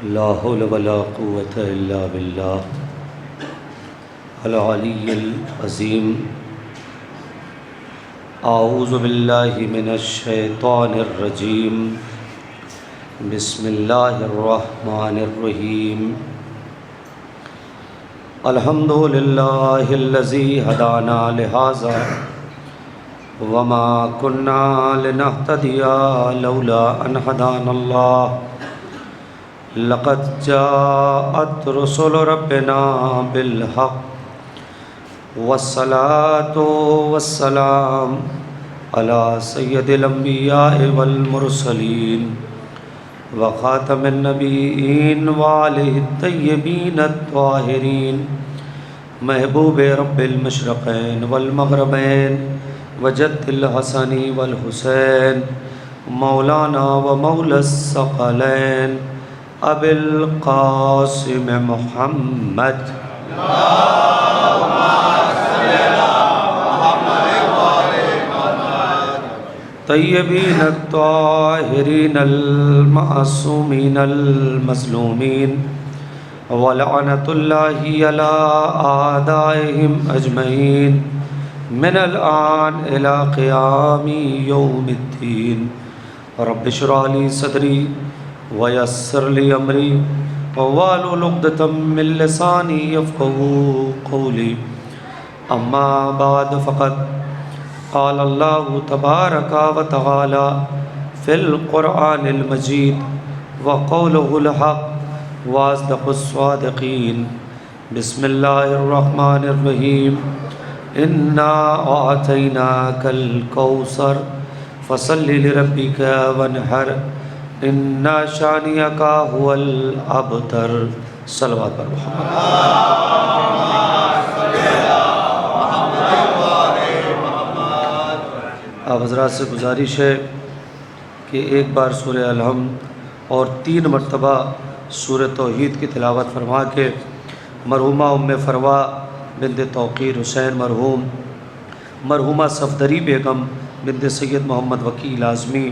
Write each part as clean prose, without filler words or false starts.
لا حول ولا قوة إلا بالله العلی العظیم۔ اعوذ باللہ من الشیطان الرجیم، بسم اللہ الرحمن الرحیم۔ الحمد للہ الذی ہدانا لہذا وما كنا لنهتدی لولا ان ہدانا اللہ، لقد جاءت رسل ربنا بالحق والصلاة والسلام على سید الانبیاء والمرسلین وخاتم النبیین وآلہ الطیبین الطاہرین، محبوب رب المشرقین والمغربین وجد الحسن والحسین، مولانا و مولا الثقلین ابی القاسم محمد طیبین الطاہرین المعصومین المظلومین، ولعنۃ اللہ علی اعدائہم اجمعین من الآن الی قیام یوم الدین۔ رب اشرح لی صدری ویسر لی امری واحلل عقدۃ من لسانی یفقہوا قولی، اما بعد فقد قال اللہ تبارک و تعالی فی القرآن المجید وقولہ الحق واصدق الصادقین۔ بسم اللہ الرحمن الرحیم۔ انا اعطیناک الکوثر فصل لربک وانحر ان شانئک هو الابتر۔ صلوات پر محمد۔ آپ حضرات سے گزارش ہے کہ ایک بار سورہ الحمد اور 3 مرتبہ سورہ توحید کی تلاوت فرما کے مرحومہ ام فروا بنت توقیر حسین مرحوم، مرحومہ صفدری بیگم بنت سید محمد وکیل اعظمی،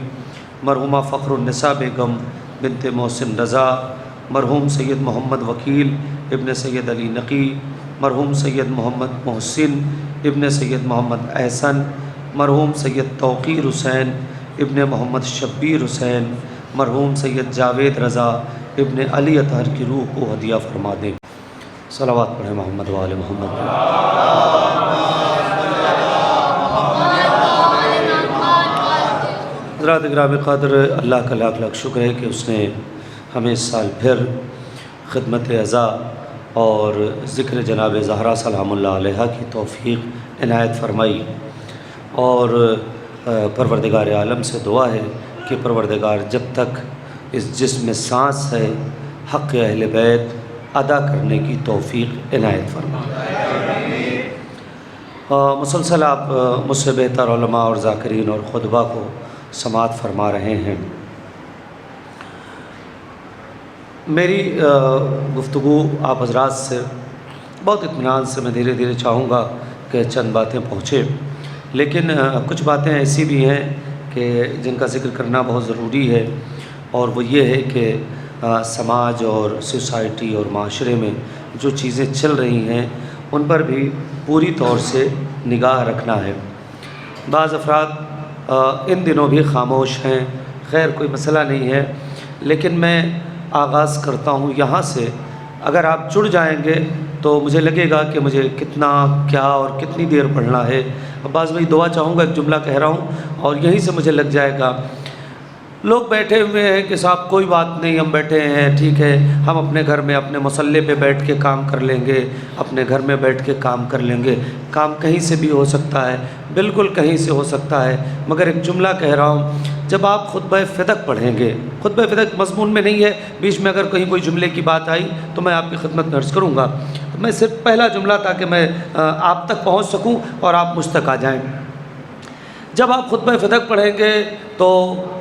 مرحومہ فخر النساء بیگم بنت محسن رضا، مرحوم سید محمد وکیل ابن سید علی نقی، مرحوم سید محمد محسن ابن سید محمد احسن، مرحوم سید توقیر حسین ابن محمد شبیر حسین، مرحوم سید جاوید رضا ابن علی اطہر کی روح کو ہدیہ فرما دیں۔ صلوات پڑھیں محمد و آل محمد۔ حضرات گرامی قدر، اللہ کا لاکھ لاکھ شکر ہے کہ اس نے ہمیں اس سال پھر خدمت عزا اور ذکر جناب زہرا سلام اللہ علیہا کی توفیق عنایت فرمائی، اور پروردگار عالم سے دعا ہے کہ پروردگار جب تک اس جسم میں سانس ہے حق اہل بیت ادا کرنے کی توفیق عنایت فرمائے۔ مسلسل آپ مجھ سے بہتر علماء اور ذاکرین اور خطبہ کو سماعت فرما رہے ہیں۔ میری گفتگو آپ حضرات سے بہت اطمینان سے میں دھیرے دھیرے چاہوں گا کہ چند باتیں پہنچے، لیکن کچھ باتیں ایسی بھی ہیں کہ جن کا ذکر کرنا بہت ضروری ہے، اور وہ یہ ہے کہ سماج اور سوسائٹی اور معاشرے میں جو چیزیں چل رہی ہیں ان پر بھی پوری طور سے نگاہ رکھنا ہے۔ بعض افراد ان دنوں بھی خاموش ہیں، خیر کوئی مسئلہ نہیں ہے، لیکن میں آغاز کرتا ہوں یہاں سے۔ اگر آپ جڑ جائیں گے تو مجھے لگے گا کہ مجھے کتنا کیا اور کتنی دیر پڑھنا ہے۔ بعض میں دعا چاہوں گا، ایک جملہ کہہ رہا ہوں اور یہیں سے مجھے لگ جائے گا۔ لوگ بیٹھے ہوئے ہیں کہ صاحب کوئی بات نہیں، ہم بیٹھے ہیں، ٹھیک ہے، ہم اپنے گھر میں اپنے مصلے پہ بیٹھ کے کام کر لیں گے، اپنے گھر میں بیٹھ کے کام کر لیں گے۔ کام کہیں سے بھی ہو سکتا ہے، بالکل کہیں سے ہو سکتا ہے، مگر ایک جملہ کہہ رہا ہوں، جب آپ خطبہ فدق پڑھیں گے، خطبہ فدق مضمون میں نہیں ہے، بیچ میں اگر کہیں کوئی جملے کی بات آئی تو میں آپ کی خدمت میں عرض کروں گا، میں صرف پہلا جملہ تاکہ میں آپ تک پہنچ سکوں اور آپ مجھ تک آ جائیں۔ جب آپ خطبہ فدق پڑھیں گے تو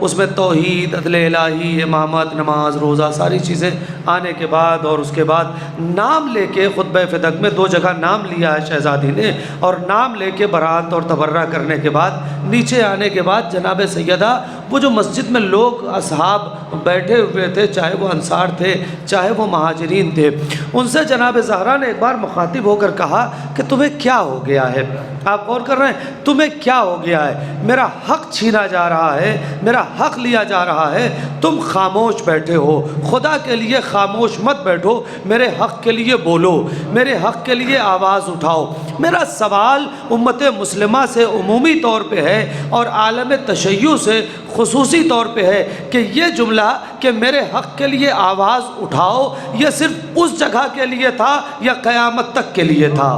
اس میں توحید، عدل الہی، امامت، نماز، روزہ، ساری چیزیں آنے کے بعد اور اس کے بعد نام لے کے خطبہ فدق میں 2 جگہ نام لیا ہے شہزادی نے، اور نام لے کے برات اور تبرہ کرنے کے بعد نیچے آنے کے بعد جناب سیدہ وہ جو مسجد میں لوگ اصحاب بیٹھے ہوئے تھے، چاہے وہ انصار تھے چاہے وہ مہاجرین تھے، ان سے جناب زہرا نے ایک بار مخاطب ہو کر کہا کہ تمہیں کیا ہو گیا ہے؟ آپ غور کر رہے ہیں، تمہیں کیا ہو گیا ہے؟ میرا حق چھینا جا رہا ہے، میرا حق لیا جا رہا ہے، تم خاموش بیٹھے ہو، خدا کے لیے خاموش مت بیٹھو، میرے حق کے لیے بولو، میرے حق کے لیے آواز اٹھاؤ۔ میرا سوال امت مسلمہ سے عمومی طور پہ ہے اور عالم تشیع سے خصوصی طور پہ ہے کہ یہ جملہ کہ میرے حق کے لیے آواز اٹھاؤ، یہ صرف اس جگہ کے لیے تھا یا قیامت تک کے لیے تھا؟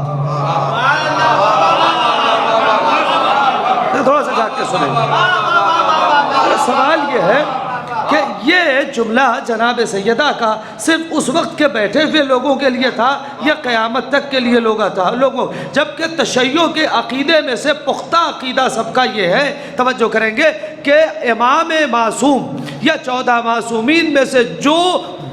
تھوڑا سا جا کے سنیں۔ سوال یہ ہے کہ یہ جملہ جناب سیدہ کا صرف اس وقت کے بیٹھے ہوئے لوگوں کے لیے تھا یا قیامت تک کے لیے لوگوں، جبکہ تشیع کے عقیدے میں سے پختہ عقیدہ سب کا یہ ہے، توجہ کریں گے، کہ امام معصوم یا 14 معصومین میں سے جو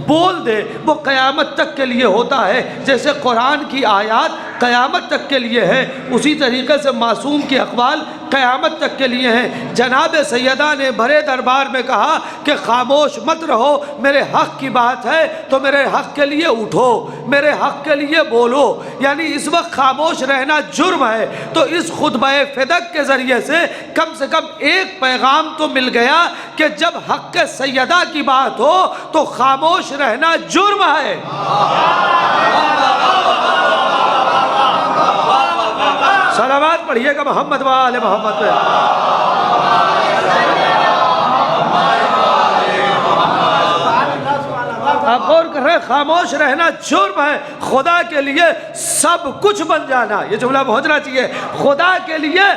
بول دے وہ قیامت تک کے لیے ہوتا ہے۔ جیسے قرآن کی آیات قیامت تک کے لیے ہے، اسی طریقے سے معصوم کے اقوال قیامت تک کے لیے ہیں۔ جناب سیدہ نے بھرے دربار میں کہا کہ خاموش مت رہو، میرے حق کی بات ہے تو میرے حق کے لیے اٹھو، میرے حق کے لیے بولو۔ یعنی اس وقت خاموش رہنا جرم ہے، تو اس خطبہ فدق کے ذریعے سے کم ایک پیغام تو مل گیا کہ جب حق سیدہ کی بات ہو تو خاموش رہنا جرم ہے۔ صلوات پڑھیے گا محمد وآل محمد پہ۔ آپ غور کر رہے ہیں، خاموش رہنا جرم ہے، خدا کے لیے سب کچھ بن جانا، یہ جملہ پہنچنا چاہیے، خدا کے لیے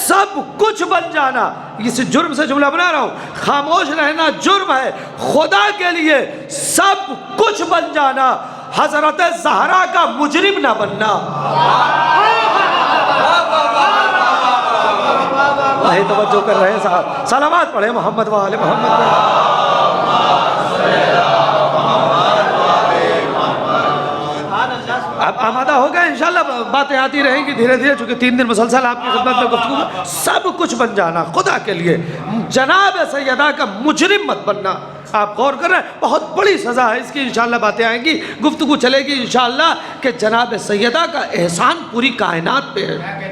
سب کچھ بن جانا۔ اس جرم سے جملہ بنا رہا ہوں، خاموش رہنا جرم ہے، خدا کے لیے سب کچھ بن جانا، حضرت زہرا کا مجرم نہ بننا۔ نہیں توجہ کر رہے ہیں صاحب، صلوات پڑھیں محمد وآل محمد پہ۔ اب آمادہ ہو گئے، انشاءاللہ باتیں آتی رہیں گی دھیرے دھیرے، چونکہ 3 دن مسلسل آپ کی خدمت میں گفتگو، سب کچھ بن جانا خدا کے لیے، جناب سیدہ کا مجرم مت بننا۔ آپ غور کر رہے ہیں، بہت بڑی سزا ہے اس کی، انشاءاللہ باتیں آئیں گی، گفتگو چلے گی انشاءاللہ کہ جناب سیدہ کا احسان پوری کائنات پہ ہے،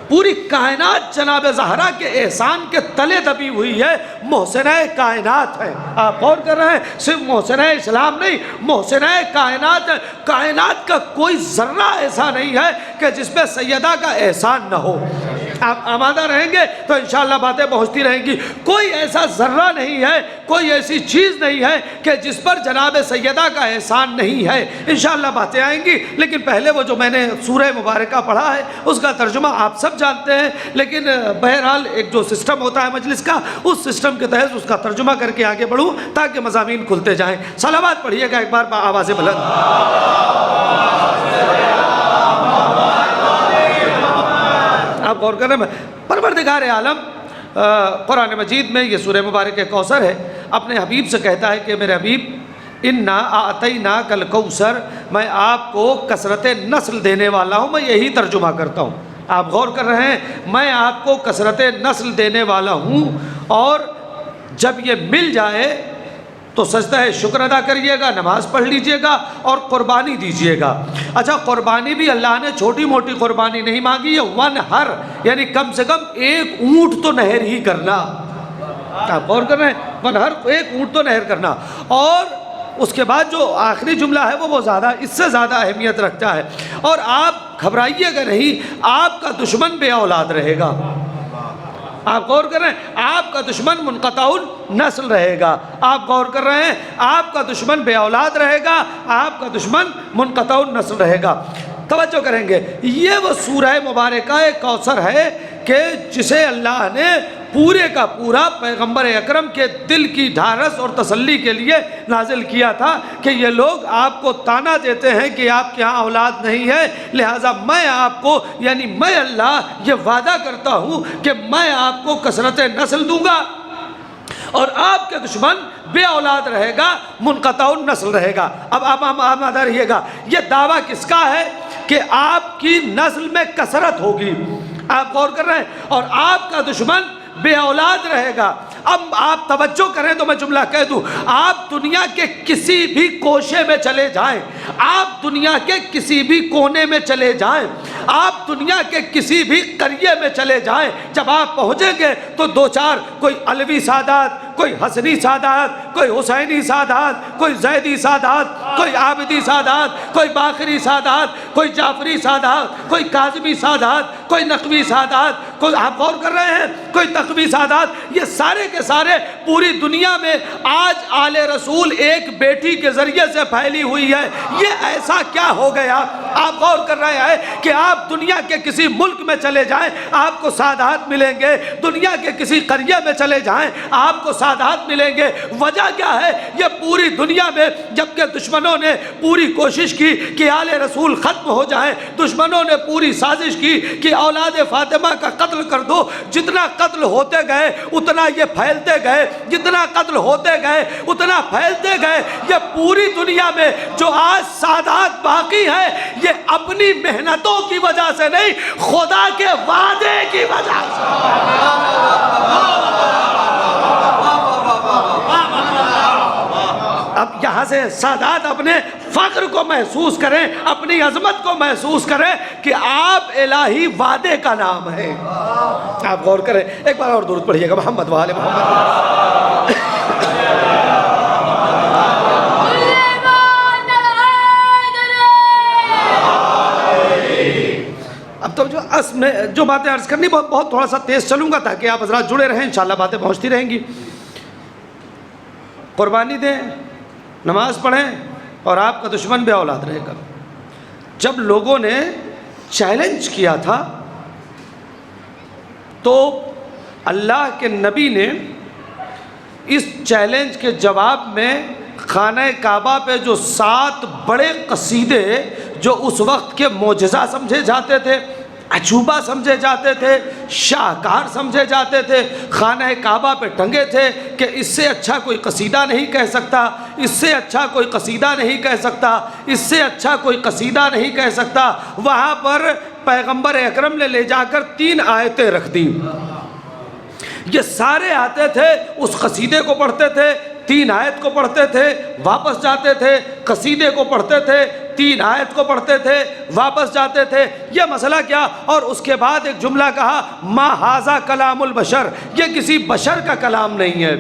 پوری کائنات جناب زہرا کے احسان کے تلے دبی ہوئی ہے، محسنہ کائنات ہے۔ آپ غور کر رہے ہیں، صرف محسنہ اسلام نہیں، محسنہ کائنات ہے، کائنات کا کوئی ذرہ ایسا نہیں ہے کہ جس پہ سیدہ کا احسان نہ ہو۔ آپ آمادہ رہیں گے تو انشاءاللہ باتیں پہنچتی رہیں گی۔ کوئی ایسا ذرہ نہیں ہے، کوئی ایسی چیز نہیں ہے کہ جس پر جناب سیدہ کا احسان نہیں ہے۔ انشاءاللہ باتیں آئیں گی، لیکن پہلے وہ جو میں نے سورہ مبارکہ پڑھا ہے اس کا ترجمہ آپ سب جانتے ہیں، لیکن بہرحال ایک جو سسٹم ہوتا ہے مجلس کا، اس سسٹم کے تحت اس کا ترجمہ کر کے آگے بڑھوں تاکہ مضامین کھلتے جائیں۔ صلوات پڑھیے گا ایک بار آواز بلند۔ آپ غور کر رہے ہیں، پروردگار عالم قرآن مجید میں، یہ سورہ مبارکہ کوثر ہے، اپنے حبیب سے کہتا ہے کہ میرے حبیب انا اعطیناک الکوثر، میں آپ کو کثرت نسل دینے والا ہوں، میں یہی ترجمہ کرتا ہوں۔ آپ غور کر رہے ہیں، میں آپ کو کثرت نسل دینے والا ہوں، اور جب یہ مل جائے تو سجدہ شکر ادا کریے گا، نماز پڑھ لیجئے گا اور قربانی دیجئے گا۔ اچھا، قربانی بھی اللہ نے چھوٹی موٹی قربانی نہیں مانگی ہے، 1 ہر، یعنی کم سے کم 1 اونٹ تو نہر ہی کرنا۔ آپ غور کر رہے ہیں، 1 ہر، 1 اونٹ تو نہر کرنا۔ اور اس کے بعد جو آخری جملہ ہے وہ زیادہ، اس سے زیادہ اہمیت رکھتا ہے۔ اور آپ گھبرائیے گا نہیں، آپ کا دشمن بے اولاد رہے گا۔ آپ غور کر رہے ہیں، آپ کا دشمن منقطع النسل رہے گا۔ آپ غور کر رہے ہیں، آپ کا دشمن بے اولاد رہے گا، آپ کا دشمن منقطع النسل رہے گا۔ توجہ کریں گے، یہ وہ سورہ مبارکہ کوثر ہے کہ جسے اللہ نے پورے کا پورا پیغمبر اکرم کے دل کی ڈھارس اور تسلی کے لیے نازل کیا تھا کہ یہ لوگ آپ کو طعنہ دیتے ہیں کہ آپ کے ہاں اولاد نہیں ہے، لہٰذا میں آپ کو یعنی میں اللہ یہ وعدہ کرتا ہوں کہ میں آپ کو کثرت نسل دوں گا اور آپ کے دشمن بے اولاد رہے گا، منقطع النسل رہے گا۔ اب آپ آمادہ رہیے گا، یہ دعویٰ کس کا ہے کہ آپ کی نسل میں کثرت ہوگی، آپ غور کر رہے ہیں، اور آپ کا دشمن بے اولاد رہے گا۔ اب آپ توجہ کریں تو میں جملہ کہہ دوں، آپ دنیا کے کسی بھی کوشے میں چلے جائیں، آپ دنیا کے کسی بھی کونے میں چلے جائیں، آپ دنیا کے کسی بھی قریے میں چلے جائیں، جب آپ پہنچیں گے تو دو چار کوئی علوی سادات، کوئی حسنی سادات، کوئی حسینی سادات، کوئی زیدی سادات، کوئی عابدی سادات، کوئی باقری سادات، کوئی جعفری سادات، کوئی کاظمی سادات، کوئی نقوی سادات، کوئی آپ غور کر رہے ہیں، کوئی تقوی سادات، یہ سارے کے سارے پوری دنیا میں آج آل رسول ایک بیٹی کے ذریعے سے پھیلی ہوئی ہے۔ یہ ایسا کیا ہو گیا؟ آپ غور کر رہے ہیں کہ آپ دنیا کے کسی ملک میں چلے جائیں آپ کو سادات ملیں گے، دنیا کے کسی قریے میں چلے جائیں آپ کو سادات ملیں گے۔ وجہ کیا ہے؟ یہ پوری دنیا میں جبکہ دشمنوں نے پوری کوشش کی کہ آل رسول ختم ہو جائیں، دشمنوں نے پوری سازش کی کہ اولاد فاطمہ کا قتل کر دو، جتنا قتل ہوتے گئے اتنا یہ پھیلتے گئے، جتنا قتل ہوتے گئے اتنا پھیلتے گئے۔ یہ پوری دنیا میں جو آج سادات باقی ہے یہ اپنی محنتوں کی وجہ سے نہیں، خدا کے وعدے کی وجہ سے۔ اب یہاں سے سادات اپنے فخر کو محسوس کریں، اپنی عظمت کو محسوس کریں کہ آپ الہی وعدے کا نام ہے۔ آپ غور کریں، ایک بار اور درود پڑھیے گا محمد وآل محمد۔ اب تو جو باتیں عرض کرنی بہت تھوڑا سا تیز چلوں گا تاکہ آپ حضرات جڑے رہیں، انشاءاللہ باتیں پہنچتی رہیں گی۔ قربانی دیں، نماز پڑھیں اور آپ کا دشمن بے اولاد رہے گا۔ جب لوگوں نے چیلنج کیا تھا تو اللہ کے نبی نے اس چیلنج کے جواب میں خانہ کعبہ پہ جو 7 بڑے قصیدے جو اس وقت کے معجزہ سمجھے جاتے تھے، عجوبہ سمجھے جاتے تھے، شاہکار سمجھے جاتے تھے، خانہ کعبہ پہ ٹنگے تھے کہ اس سے اچھا کوئی قصیدہ نہیں کہہ سکتا، اس سے اچھا کوئی قصیدہ نہیں کہہ سکتا، اس سے اچھا کوئی قصیدہ نہیں کہہ سکتا۔ وہاں پر پیغمبر اکرم نے لے جا کر 3 آیتیں رکھ دی۔ یہ سارے آتے تھے، اس قصیدے کو پڑھتے تھے، 3 آیت کو پڑھتے تھے، واپس جاتے تھے، قصیدے کو پڑھتے تھے، 3 آیت کو پڑھتے تھے، واپس جاتے تھے۔ یہ مسئلہ کیا؟ اور اس کے بعد ایک جملہ کہا، ما ھذا کلام البشر، یہ کسی بشر کا کلام نہیں ہے۔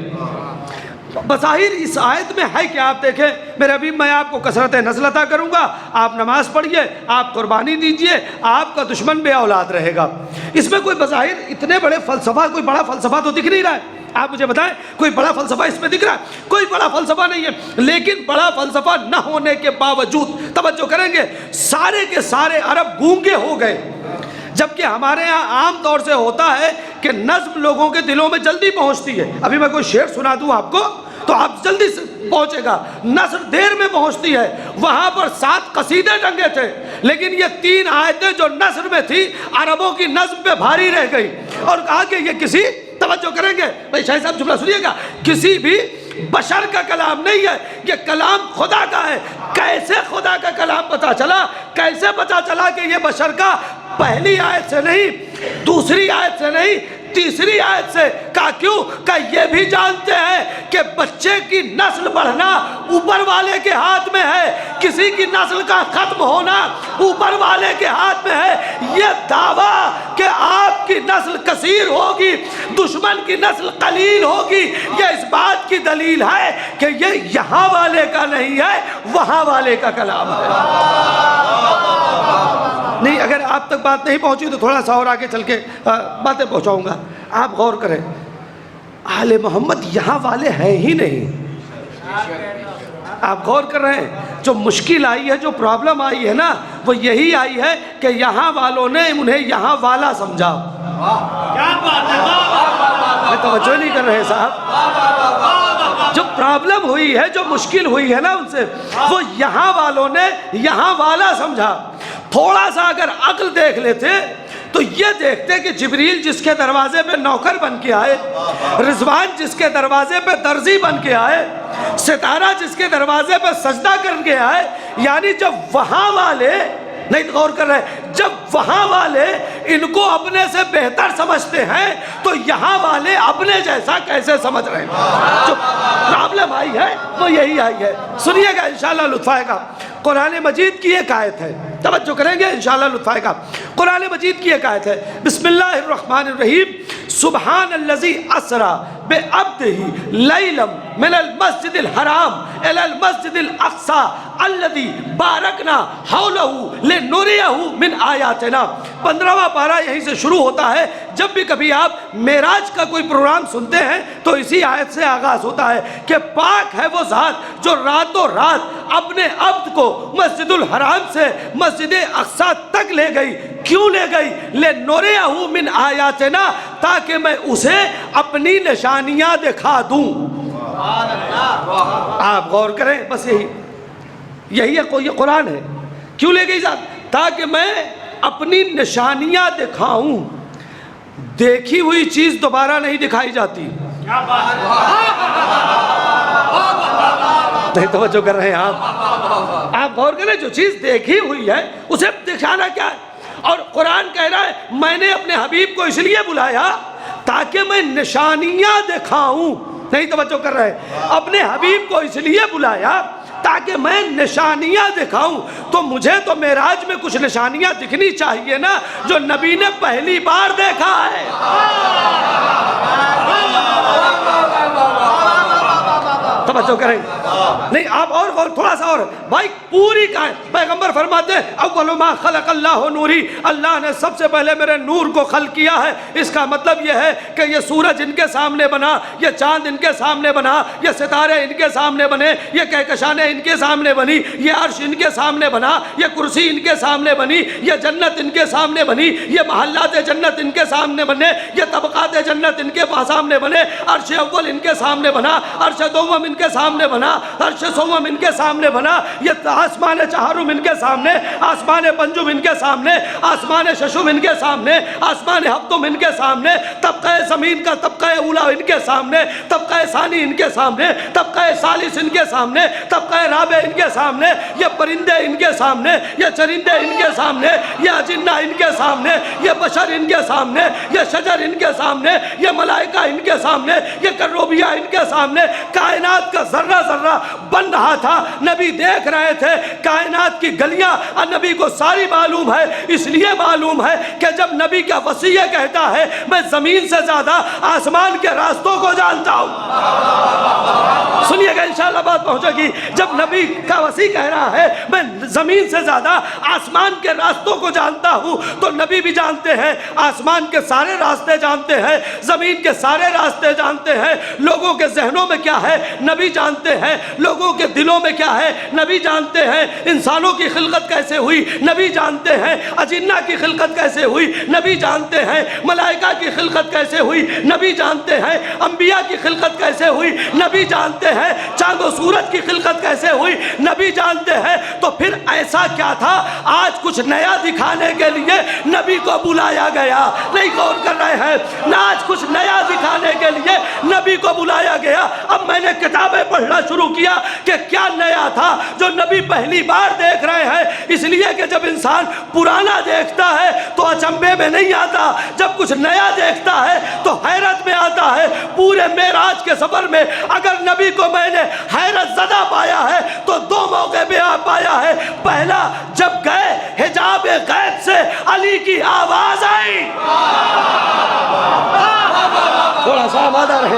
بظاہر اس آیت میں ہے کہ آپ دیکھیں میرے حبیب، میں آپ کو کثرت نسل عطا کروں گا، آپ نماز پڑھیے، آپ قربانی دیجئے، آپ کا دشمن بے اولاد رہے گا۔ اس میں کوئی بظاہر اتنے بڑے فلسفہ، کوئی بڑا فلسفہ تو دکھ نہیں رہا ہے۔ آپ مجھے بتائیں کوئی بڑا فلسفہ اس میں دکھ رہا ہے؟ کوئی بڑا فلسفہ نہیں ہے، لیکن بڑا فلسفہ نہ ہونے کے باوجود توجہ کریں گے سارے کے سارے عرب گونگے ہو گئے، جبکہ ہمارے ہاں عام طور سے ہوتا ہے کہ نظم لوگوں کے دلوں میں جلدی پہنچتی ہے۔ ابھی میں کوئی شعر سنا دوں آپ کو تو آپ جلدی سے پہنچے گا، نثر دیر میں پہنچتی ہے۔ وہاں پر 7 قصیدے ٹنگے تھے، لیکن یہ 3 آیتیں جو نثر میں تھی عربوں کی نظم پہ بھاری رہ گئی، اور کہا کہ یہ کسی، توجہ کریں گے بھائی شاہد صاحب جملہ سنیے گا، کسی بھی بشر کا کلام نہیں ہے، یہ کلام خدا کا ہے۔ کیسے خدا کا کلام پتا چلا؟ کیسے پتا چلا کہ یہ بشر کا؟ پہلی آیت سے نہیں، دوسری آیت سے نہیں، تیسری آیت سے۔ کہا کیوں؟ کہ یہ بھی جانتے ہیں کہ بچے کی نسل بڑھنا اوپر والے کے ہاتھ میں ہے، کسی کی نسل کا ختم ہونا اوپر والے کے ہاتھ میں ہے۔ یہ دعویٰ کہ آپ کی نسل کثیر ہوگی، دشمن کی نسل قلیل ہوگی، یہ اس بات کی دلیل ہے کہ یہ یہاں والے کا نہیں ہے، وہاں والے کا کلام ہے۔ نہیں، اگر آپ تک بات نہیں پہنچی تو تھوڑا سا اور آگے چل کے باتیں پہنچاؤں گا۔ آپ غور کریں، آل محمد یہاں والے ہیں ہی نہیں۔ آپ غور کر رہے ہیں، جو مشکل آئی ہے، جو پرابلم آئی ہے نا، وہ یہی آئی ہے کہ یہاں والوں نے انہیں یہاں والا سمجھا۔ کیا بات ہے! توجہ نہیں کر رہے صاحب. جو پرابلم ہوئی ہے, جو مشکل ہوئی ہے نا ان سے, وہ یہاں والوں نے یہاں والا سمجھا. تھوڑا سا اگر عقل دیکھ لیتے تو یہ دیکھتے کہ جبریل جس کے دروازے پہ نوکر بن کے آئے, رضوان جس کے دروازے پہ درزی بن کے آئے, ستارہ جس کے دروازے پہ سجدہ کر کے آئے, یعنی جب وہاں والے نہیں غور کر رہے, جب وہاں والے ان کو اپنے سے بہتر سمجھتے ہیں تو یہاں والے اپنے جیسا کیسے سمجھ رہے ہیں؟ جو پرابلم آئی ہے وہ یہی آئی ہے. سنیے گا انشاءاللہ لطف آئے گا. قرآن مجید کی ایک آیت ہے, توجہ کریں گے انشاءاللہ لطف آئے گا. قرآن مجید کی ایک آیت ہے, بسم اللہ الرحمن الرحیم, سبحان الذی اسری بعبدہ لیلا من المسجد الحرام الی المسجد الاقصی الذی بارکنا حولہ لنریہ من آیاتنا. 15واں پارہ یہیں سے شروع ہوتا ہے. جب بھی کبھی آپ معراج کا کوئی پروگرام سنتے ہیں تو اسی آیت سے آغاز ہوتا ہے کہ پاک ہے وہ ذات جو راتوں رات اپنے عبد کو مسجد الحرام سے مسجد اقصی تک لے گئی. کیوں لے گئی؟ لنریہ من آیاتنا, تاکہ میں اسے اپنی نشانیاں دکھا دوں. آپ غور کریں, بس یہی ہے, یہ قرآن ہے. کیوں لے گئی ذات؟ تاکہ میں اپنی نشانیاں دکھاؤں. دیکھی ہوئی چیز دوبارہ نہیں دکھائی جاتی. توجہ کر رہے ہیں آپ غور کریں, جو چیز دیکھی ہوئی ہے اسے دکھانا کیا ہے؟ اور قرآن کہہ رہا ہے میں نے اپنے حبیب کو اس لیے بلایا تاکہ میں نشانیاں دکھاؤں. نہیں توجہ کر رہے, اپنے حبیب کو اس لیے بلایا تاکہ میں نشانیاں دکھاؤں. تو مجھے تو معراج میں کچھ نشانیاں دکھنی چاہیے نا, جو نبی نے پہلی بار دیکھا ہے. توجہ کریں, نہیں آپ اور تھوڑا سا اور بھائی, پوری پیغمبر فرماتے ہیں اول ما خلق اللہ نوری, اللہ نے سب سے پہلے میرے نور کو خلق کیا ہے. اس کا مطلب یہ ہے کہ یہ سورج ان کے سامنے بنا, یہ چاند ان کے سامنے بنا, یہ ستارے ان کے سامنے بنے, یہ کہکشانیں ان کے سامنے بنی, یہ عرش ان کے سامنے بنا, یہ کرسی ان کے سامنے بنی, یہ جنت ان کے سامنے بنی, یہ محلات جنت ان کے سامنے بنے, یہ طبقات جنت ان کے سامنے بنے. عرش اول ان کے سامنے بنا, عرش دوم ان کے سامنے بنا, عرش سوم ان کے سامنے بنا, یہ آسمان چہارم ان کے سامنے, آسمان پنجم ان کے سامنے, آسمان ششم ان کے سامنے, آسمان ہفتم ان کے سامنے, طبقہ زمین کا طبقہ اولا ان کے سامنے, طبقہ ثانی ان کے سامنے, طبقہ ثالث ان کے سامنے, طبقہ رابع ان کے سامنے, یہ پرندے ان کے سامنے, یہ چرندے ان کے سامنے, یہ اجنہ ان کے سامنے, یہ بشر ان کے سامنے, یہ شجر ان کے سامنے, یہ ملائکہ ان کے سامنے, یہ کروبیہ ان کے سامنے. کائنات کا ذرہ ذرہ بن رہا تھا, نبی دیکھ رہے تھے کائنات کی گلیاں, اور نبی کو ساری معلوم ہے. اس لیے معلوم ہے کہ جب نبی کا وصیہ کہتا ہے میں زمین سے زیادہ آسمان کے راستوں کو جانتا ہوں. سنیے گا انشاءاللہ بات پہنچے گی. جب نبی کا وصی کہہ رہا ہے میں زمین سے زیادہ آسمان کے راستوں کو جانتا ہوں, تو نبی بھی جانتے ہیں آسمان کے سارے راستے جانتے ہیں, زمین کے سارے راستے جانتے ہیں. لوگوں کے ذہنوں میں کیا ہے نبی جانتے ہیں, لوگوں کے دلوں میں کیا ہے نبی جانتے ہیں, انسانوں کی خلقت کیسے ہوئی نبی جانتے ہیں, اجنہ کی خلقت کیسے ہوئی نبی جانتے ہیں, ملائکہ کی خلقت کیسے ہوئی نبی جانتے ہیں, انبیاء کی خلقت کیسے ہوئی نبی جانتے ہیں, چاند و سورج کی خلقت کیسے ہوئی نبی جانتے ہیں. تو پھر ایسا کیا تھا آج کچھ نیا دکھانے کے لیے نبی کو بلایا گیا؟ نہیں غور کر رہے ہیں, نہ آج کچھ نیا دکھانے کے لیے نبی کو بلایا گیا. اب میں نے کتابیں پڑھنا شروع کیا کہ کیا نیا تھا جو نبی پہلی بار دیکھ رہے ہیں. اس لیے کہ جب انسان پرانا دیکھتا ہے تو اچنبے میں نہیں آتا, جب کچھ نیا دیکھتا ہے تو حیرت میں آتا ہے. پورے معراج کے سفر میں اگر نبی کو میں نے حیرت زدہ پایا ہے تو دو موقع پہ پایا ہے. پہلا جب گئے حجاب غیب سے علی کی آواز آئی, تھوڑا سا آواز آ رہے,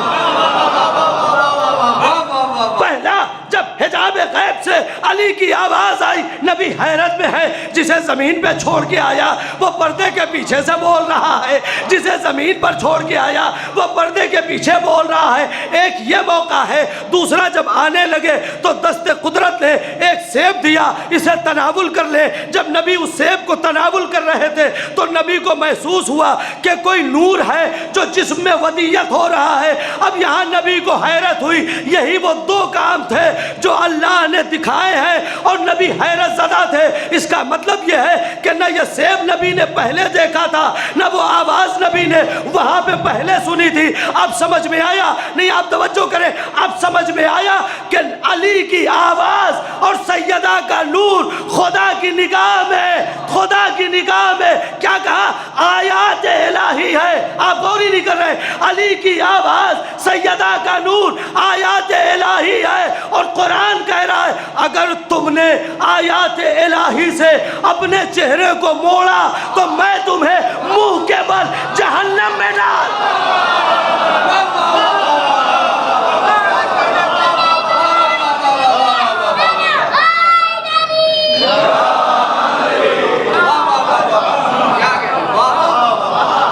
پہلا جب حجاب غیب سے علی کی آواز آئی, نبی حیرت میں ہے. جسے زمین پہ چھوڑ کے آیا وہ پردے کے پیچھے سے بول رہا ہے, جسے زمین پر چھوڑ کے آیا وہ پردے کے پیچھے بول رہا ہے. ایک یہ موقع ہے. دوسرا جب آنے لگے تو دست قدرت نے ایک سیب دیا اسے تناول کر لے۔ جب نبی اس سیب کو تناول کر رہے تھے تو نبی کو محسوس ہوا کہ کوئی نور ہے جو جسم میں ودیت ہو رہا ہے۔ اب یہاں نبی کو حیرت ہوئی، یہی وہ دو کام تھے جو اللہ نے دکھائے ہیں اور نبی حیرت زدہ تھے۔ اس کا مطلب یہ ہے کہ نہ یہ سیب نبی نے پہلے دیکھا تھا، نہ وہ آواز نبی نے وہاں پہ پہلے سنی تھی۔ اب سمجھ میں آیا؟ نہیں، آپ توجہ کریں، اب سمجھ میں آیا کہ علی کی آواز اور سیدہ کا نور خدا کی نگاہ میں، خدا کی نگاہ میں کیا کہا؟ آیات الہی ہے۔ آپ غور ہی نہیں کر رہے۔ علی کی آواز، سیدہ کا نور آیات الہی ہے، اور قرآن کہہ رہا ہے اگر تم نے آیات الہی سے اپنے چہرے کو موڑا تو میں تمہیں منہ کے بل جہنم میں ڈال۔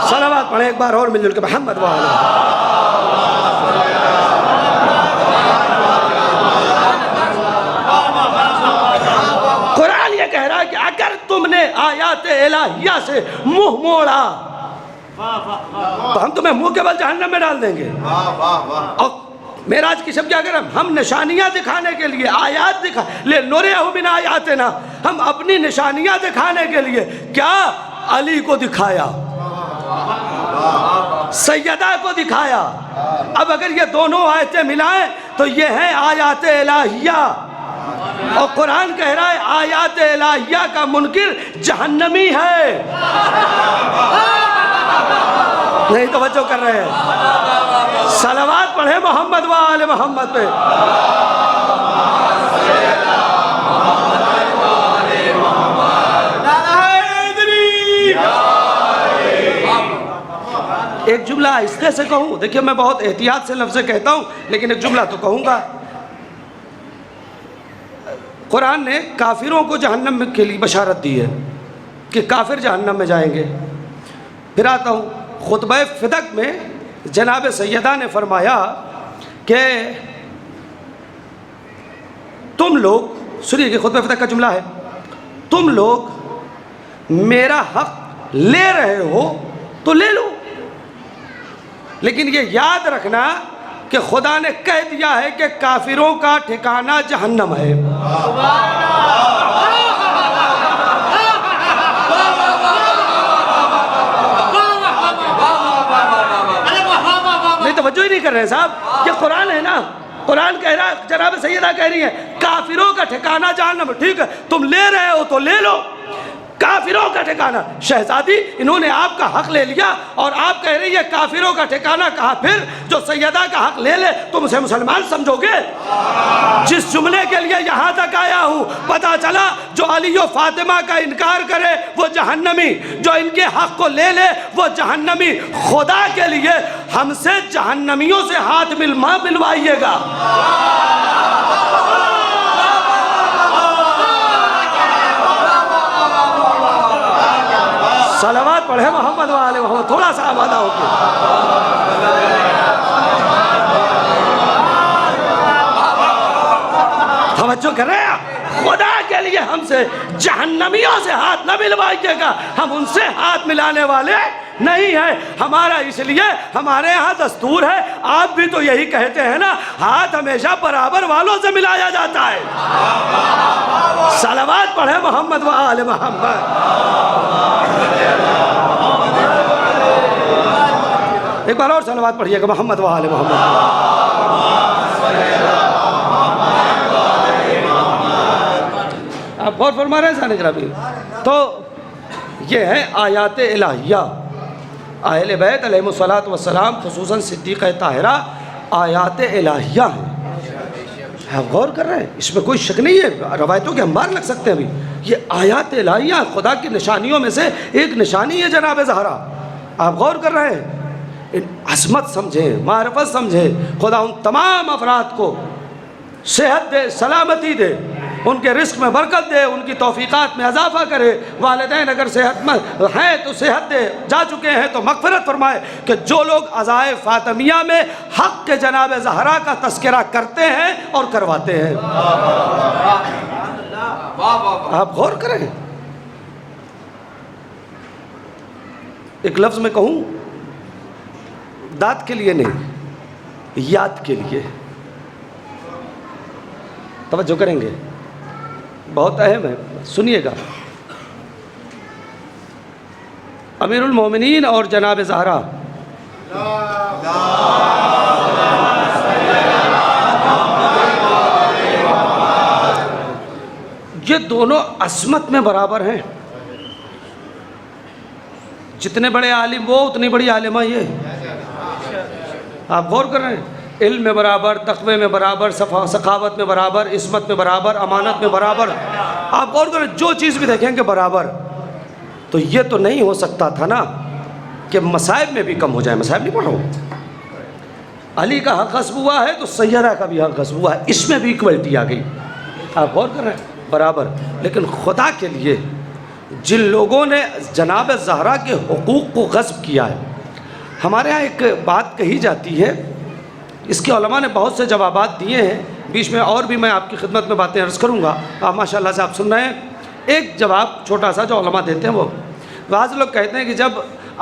صلوات پڑھیں ایک بار اور مل جل کے محمد وعلیہ۔ قرآن یہ کہہ رہا ہے کہ اگر تم نے آیات الہیہ سے منہ موڑا تو ہم تمہیں منہ کے بل جہنم میں ڈال دیں گے۔ اور معراج کی شب کیا کریں؟ ہم نشانیاں دکھانے کے لیے آیات دکھا لے، نُرِیَہُ مِنْ آیاتنا، ہم اپنی نشانیاں دکھانے کے لیے کیا علی کو دکھایا، سیدہ کو دکھایا۔ اب اگر یہ دونوں آیتیں ملائیں تو یہ ہیں آیات الہیہ، اور قرآن کہہ رہا ہے آیات الہیہ کا منکر جہنمی ہے۔ نہیں توجہ کر رہے ہیں؟ صلوات پڑھیں محمد و آل محمد پہ۔ ایک جملہ آہستہ سے کہوں، دیکھیں میں بہت احتیاط سے لفظ کہتا ہوں لیکن ایک جملہ تو کہوں گا۔ قرآن نے کافروں کو جہنم کے لیے بشارت دی ہے کہ کافر جہنم میں جائیں گے۔ پھر آتا ہوں خطبہ فدق میں جناب سیدہ نے فرمایا کہ تم لوگ، سنیے کہ خطبہ فدق کا جملہ ہے، تم لوگ میرا حق لے رہے ہو تو لے لو، لیکن یہ یاد رکھنا کہ خدا نے کہہ دیا ہے کہ کافروں کا ٹھکانہ جہنم ہے۔ نہیں توجہ ہی نہیں کر رہے صاحب، یہ قرآن ہے نا، قرآن کہہ رہا ہے، جناب سیدہ کہہ رہی ہے کافروں کا ٹھکانہ جہنم ہے۔ ٹھیک ہے، تم لے رہے ہو تو لے لو، کافروں کا ٹھکانہ۔ شہزادی انہوں نے آپ کا حق لے لیا اور آپ کہہ رہی ہے کافروں کا ٹھکانہ کہا؟ پھر جو سیدہ کا حق لے لے تم اسے مسلمان سمجھو گے؟ جس جملے کے لیے یہاں تک آیا ہوں پتا چلا جو علی و فاطمہ کا انکار کرے وہ جہنمی، جو ان کے حق کو لے لے وہ جہنمی۔ خدا کے لیے ہم سے جہنمیوں سے ہاتھ ملوائیے گا۔ صلوات پڑھے محمد وآلہ محمد، تھوڑا سا آمادہ ہو کے۔ توجہ کر رہے ہیں؟ خدا کے لیے ہم سے جہنمیوں سے ہاتھ نہ ملوائیے گا، ہم ان سے ہاتھ ملانے والے نہیں ہیں۔ ہمارا اس لیے ہمارے ہاں دستور ہے، آپ بھی تو یہی کہتے ہیں نا، ہاتھ ہمیشہ برابر والوں سے ملایا جاتا ہے۔ صلوات پڑھے محمد و آل محمد۔ ایک بار اور صلوات پڑھیے گا محمد و آل محمد۔ آپ غور فرما رہے ہیں سامنے گرامی؟ تو یہ ہے آیات الہیہ، اہل بیت علیہ الصلوۃ والسلام خصوصاً صدیقہ طاہرہ آیات الہیہ ہیں۔ آپ غور کر رہے ہیں؟ اس میں کوئی شک نہیں ہے، روایتوں کے انبار لگ سکتے ہیں ابھی۔ یہ آیات الہیہ خدا کی نشانیوں میں سے ایک نشانی ہے جناب زہرا۔ آپ غور کر رہے ہیں؟ عظمت سمجھیں، معرفت سمجھیں۔ خدا ان تمام افراد کو صحت دے، سلامتی دے، ان کے رزق میں برکت دے، ان کی توفیقات میں اضافہ کرے۔ والدین اگر صحت مند ہیں تو صحت دے، جا چکے ہیں تو مغفرت فرمائے۔ کہ جو لوگ عزائے فاطمیہ میں حق کے جناب زہرا کا تذکرہ کرتے ہیں اور کرواتے ہیں، آپ غور کریں، ایک لفظ میں کہوں، داد کے لیے نہیں، یاد کے لیے، توجہ کریں گے، بہت اہم ہے، سنیے گا۔ امیر المومنین اور جناب زہرا یہ دونوں عصمت میں برابر ہیں، جتنے بڑے عالم وہ اتنی بڑی عالمہ یہ، آپ غور کر رہے ہیں، علم میں برابر، تقوی میں برابر، سخاوت میں برابر، عصمت میں برابر، امانت میں برابر، آپ غور کریں، جو چیز بھی دیکھیں گے برابر۔ تو یہ تو نہیں ہو سکتا تھا نا کہ مصائب میں بھی کم ہو جائے، مصائب نہیں پڑھو، علی کا حق غصب ہوا ہے تو سیدہ کا بھی حق غصب ہوا ہے، اس میں بھی ایکوالٹی آ گئی، آپ غور کر رہے ہیں، برابر۔ لیکن خدا کے لیے جن لوگوں نے جناب زہرا کے حقوق کو غصب کیا ہے، ہمارے ہاں ایک بات کہی جاتی ہے، اس کے علماء نے بہت سے جوابات دیے ہیں، بیچ میں اور بھی میں آپ کی خدمت میں باتیں عرض کروں گا، آپ ماشاءاللہ سے آپ سن رہے ہیں۔ ایک جواب چھوٹا سا جو علماء دیتے ہیں، وہ بعض لوگ کہتے ہیں کہ جب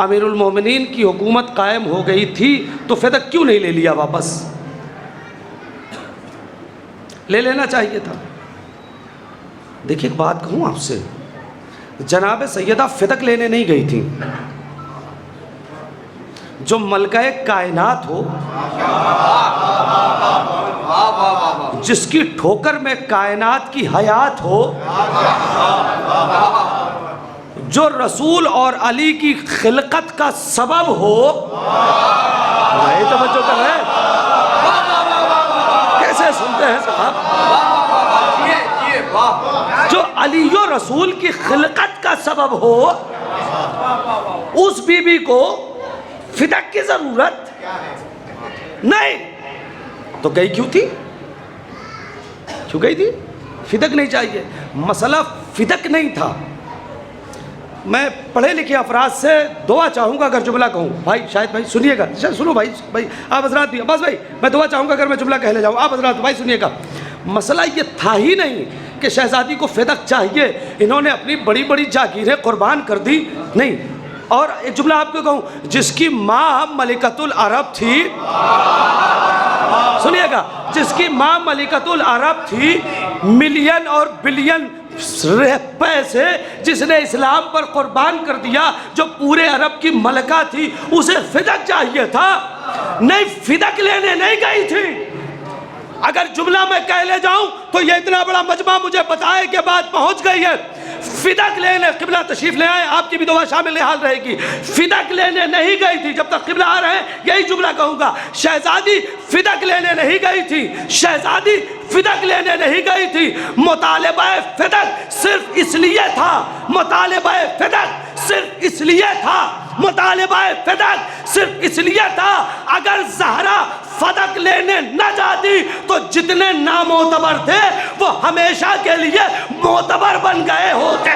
امیر المومنین کی حکومت قائم ہو گئی تھی تو فدق کیوں نہیں لے لیا واپس؟ لے لینا چاہیے تھا۔ دیکھیے ایک بات کہوں آپ سے، جناب سیدہ فدق لینے نہیں گئی تھی، جو ملکہ کائنات ہو، جس کی ٹھوکر میں کائنات کی حیات ہو، جو رسول اور علی کی خلقت کا سبب ہو، نہیں توجہ کر رہے ہیں، کیسے سنتے ہیں صاحب، جو علی و رسول کی خلقت کا سبب ہو، اس بی بی کو فدق کی ضرورت نہیں، تو گئی کیوں تھی؟ کیوں گئی تھی؟ فدق نہیں چاہیے، مسئلہ فدق نہیں تھا۔ میں پڑھے لکھے افراد سے دعا چاہوں گا اگر جملہ کہوں، بھائی شاہد بھائی سنیے گا، سنو بھائی آپ حضرات بھی، عباس بھائی میں دعا چاہوں گا اگر میں جملہ کہہ لے جاؤں، آپ حضرات بھائی سنیے گا، مسئلہ یہ تھا ہی نہیں کہ شہزادی کو فدق چاہیے، انہوں نے اپنی بڑی بڑی جاگیریں قربان کر دی، نہیں۔ اور ایک جملہ آپ کو کہوں، جس کی ماں ملکۃ العرب تھی، سنیے گا، جس کی ماں ملکۃ العرب تھی، ملین اور بلین پیسے جس نے اسلام پر قربان کر دیا، جو پورے عرب کی ملکہ تھی، اسے فدق چاہیے تھا، نہیں فدق لینے نہیں گئی تھی۔ اگر جملہ میں کہہ لے جاؤں تو یہ اتنا بڑا مجمع مجھے بتائے کہ بات پہنچ گئی ہے، فدق لینے، قبلہ تشریف لے آئے، آپ کی بھی دعا شامل حال رہے گی، فدق لینے نہیں گئی تھی، جب تک قبلہ آ رہے ہیں یہی جملہ کہوں گا، شہزادی فدق لینے نہیں گئی تھی، شہزادی فدق لینے نہیں گئی تھی، مطالبہ فدق صرف اس لیے تھا، مطالبہ فدق صرف اس لیے تھا، مطالبہ فدق صرف اس لیے تھا، اگر زہرا فدق لینے نہ جاتی تو جتنے نامعتبر تھے وہ ہمیشہ کے لیے معتبر بن گئے ہوتے۔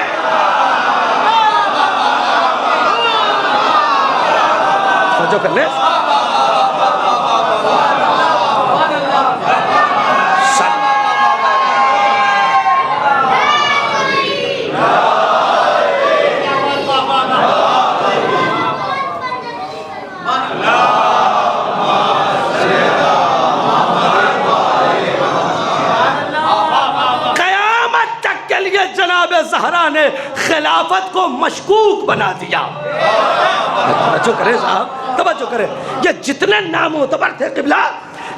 سمجھو کر لے، زہرا نے خلافت کو مشکوک بنا دیا۔ توجہ کریں صاحب، توجہ کریں، یہ جتنے نامعتبر تھے قبلہ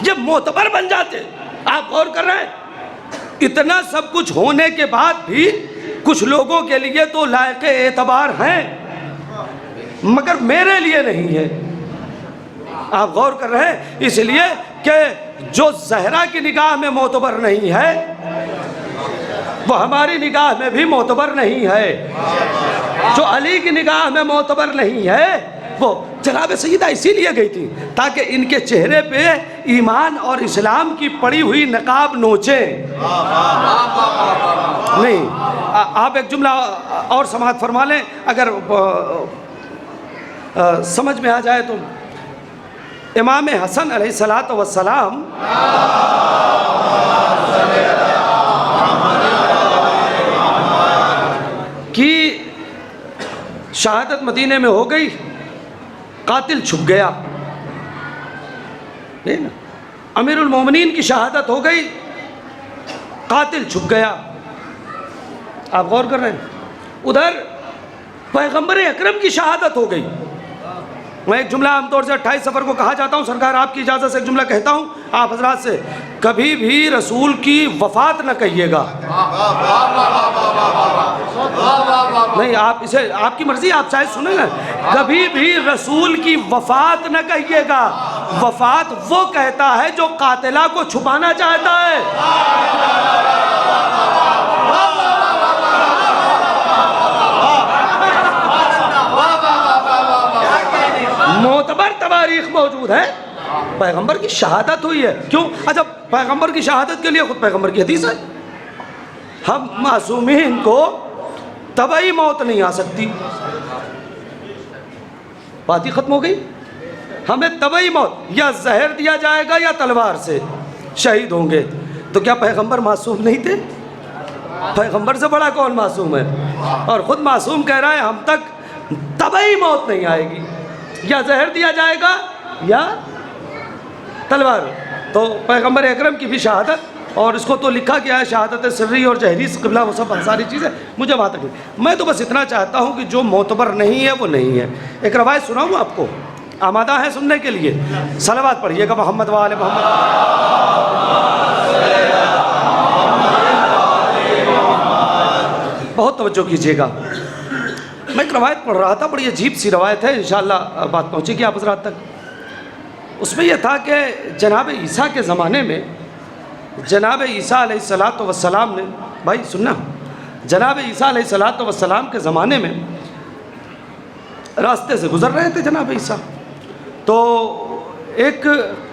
یہ معتبر بن جاتے، آپ غور کر رہے ہیں، اتنا سب کچھ ہونے کے بعد بھی کچھ لوگوں کے لیے تو لائق اعتبار ہیں مگر میرے لیے نہیں ہے، آپ غور کر رہے ہیں، اس لیے کہ جو زہرا کی نگاہ میں معتبر نہیں ہے وہ ہماری نگاہ میں بھی معتبر نہیں ہے، جو علی کی نگاہ میں معتبر نہیں ہے وہ جناب سیدہ اسی لیے گئی تھی تاکہ ان کے چہرے پہ ایمان اور اسلام کی پڑی ہوئی نقاب نوچے نہیں۔ آپ ایک جملہ اور سماعت فرما لیں اگر سمجھ میں آ جائے تو، امام حسن علیہ السلام شہادت مدینے میں ہو گئی، قاتل چھپ گیا، امیر المومنین کی شہادت ہو گئی، قاتل چھپ گیا۔ آپ غور کر رہے ہیں؟ ادھر پیغمبر اکرم کی شہادت ہو گئی۔ میں ایک جملہ عام طور سے 28 سفر کو کہا جاتا ہوں، سرکار آپ کی اجازت سے ایک جملہ کہتا ہوں آپ حضرات سے، کبھی بھی رسول کی وفات نہ کہیے گا۔ نہیں، آپ اسے آپ کی مرضی، آپ چاہے سنیں نا، کبھی بھی رسول کی وفات نہ کہیے گا۔ وفات وہ کہتا ہے جو قاتلہ کو چھپانا چاہتا ہے۔ معتبر تواریخ موجود ہے، پیغمبر کی شہادت ہوئی ہے۔ کیوں؟ اچھا، پیغمبر کی شہادت کے لیے خود پیغمبر کی حدیث ہے، ہم معصومین کو طبعی موت نہیں آ سکتی، بات ہی ختم ہو گئی۔ ہمیں طبعی موت یا زہر دیا جائے گا یا تلوار سے شہید ہوں گے۔ تو کیا پیغمبر معصوم نہیں تھے؟ پیغمبر سے بڑا کون معصوم ہے؟ اور خود معصوم کہہ رہا ہے ہم تک طبعی موت نہیں آئے گی، یا زہر دیا جائے گا یا تلوار۔ تو پیغمبر اکرم کی بھی شہادت، اور اس کو تو لکھا گیا ہے شہادت سری اور جہری قبلہ، وہ سب ساری چیزیں مجھے وہاں تک نہیں۔ میں تو بس اتنا چاہتا ہوں کہ جو معتبر نہیں ہے وہ نہیں ہے۔ ایک روایت سناؤں آپ کو، آمادہ ہے سننے کے لیے؟ صلوات پڑھیے گا محمد و آل محمد۔ بہت توجہ کیجیے گا، میں ایک روایت پڑھ رہا تھا، بڑی عجیب سی روایت ہے، انشاءاللہ بات پہنچے گی آپ حضرات تک۔ اس میں یہ تھا کہ جناب عیسیٰ کے زمانے میں جناب عیسیٰ علیہ السلام نے، بھائی سننا، جناب عیسیٰ علیہ السلام کے زمانے میں راستے سے گزر رہے تھے جناب عیسیٰ، تو ایک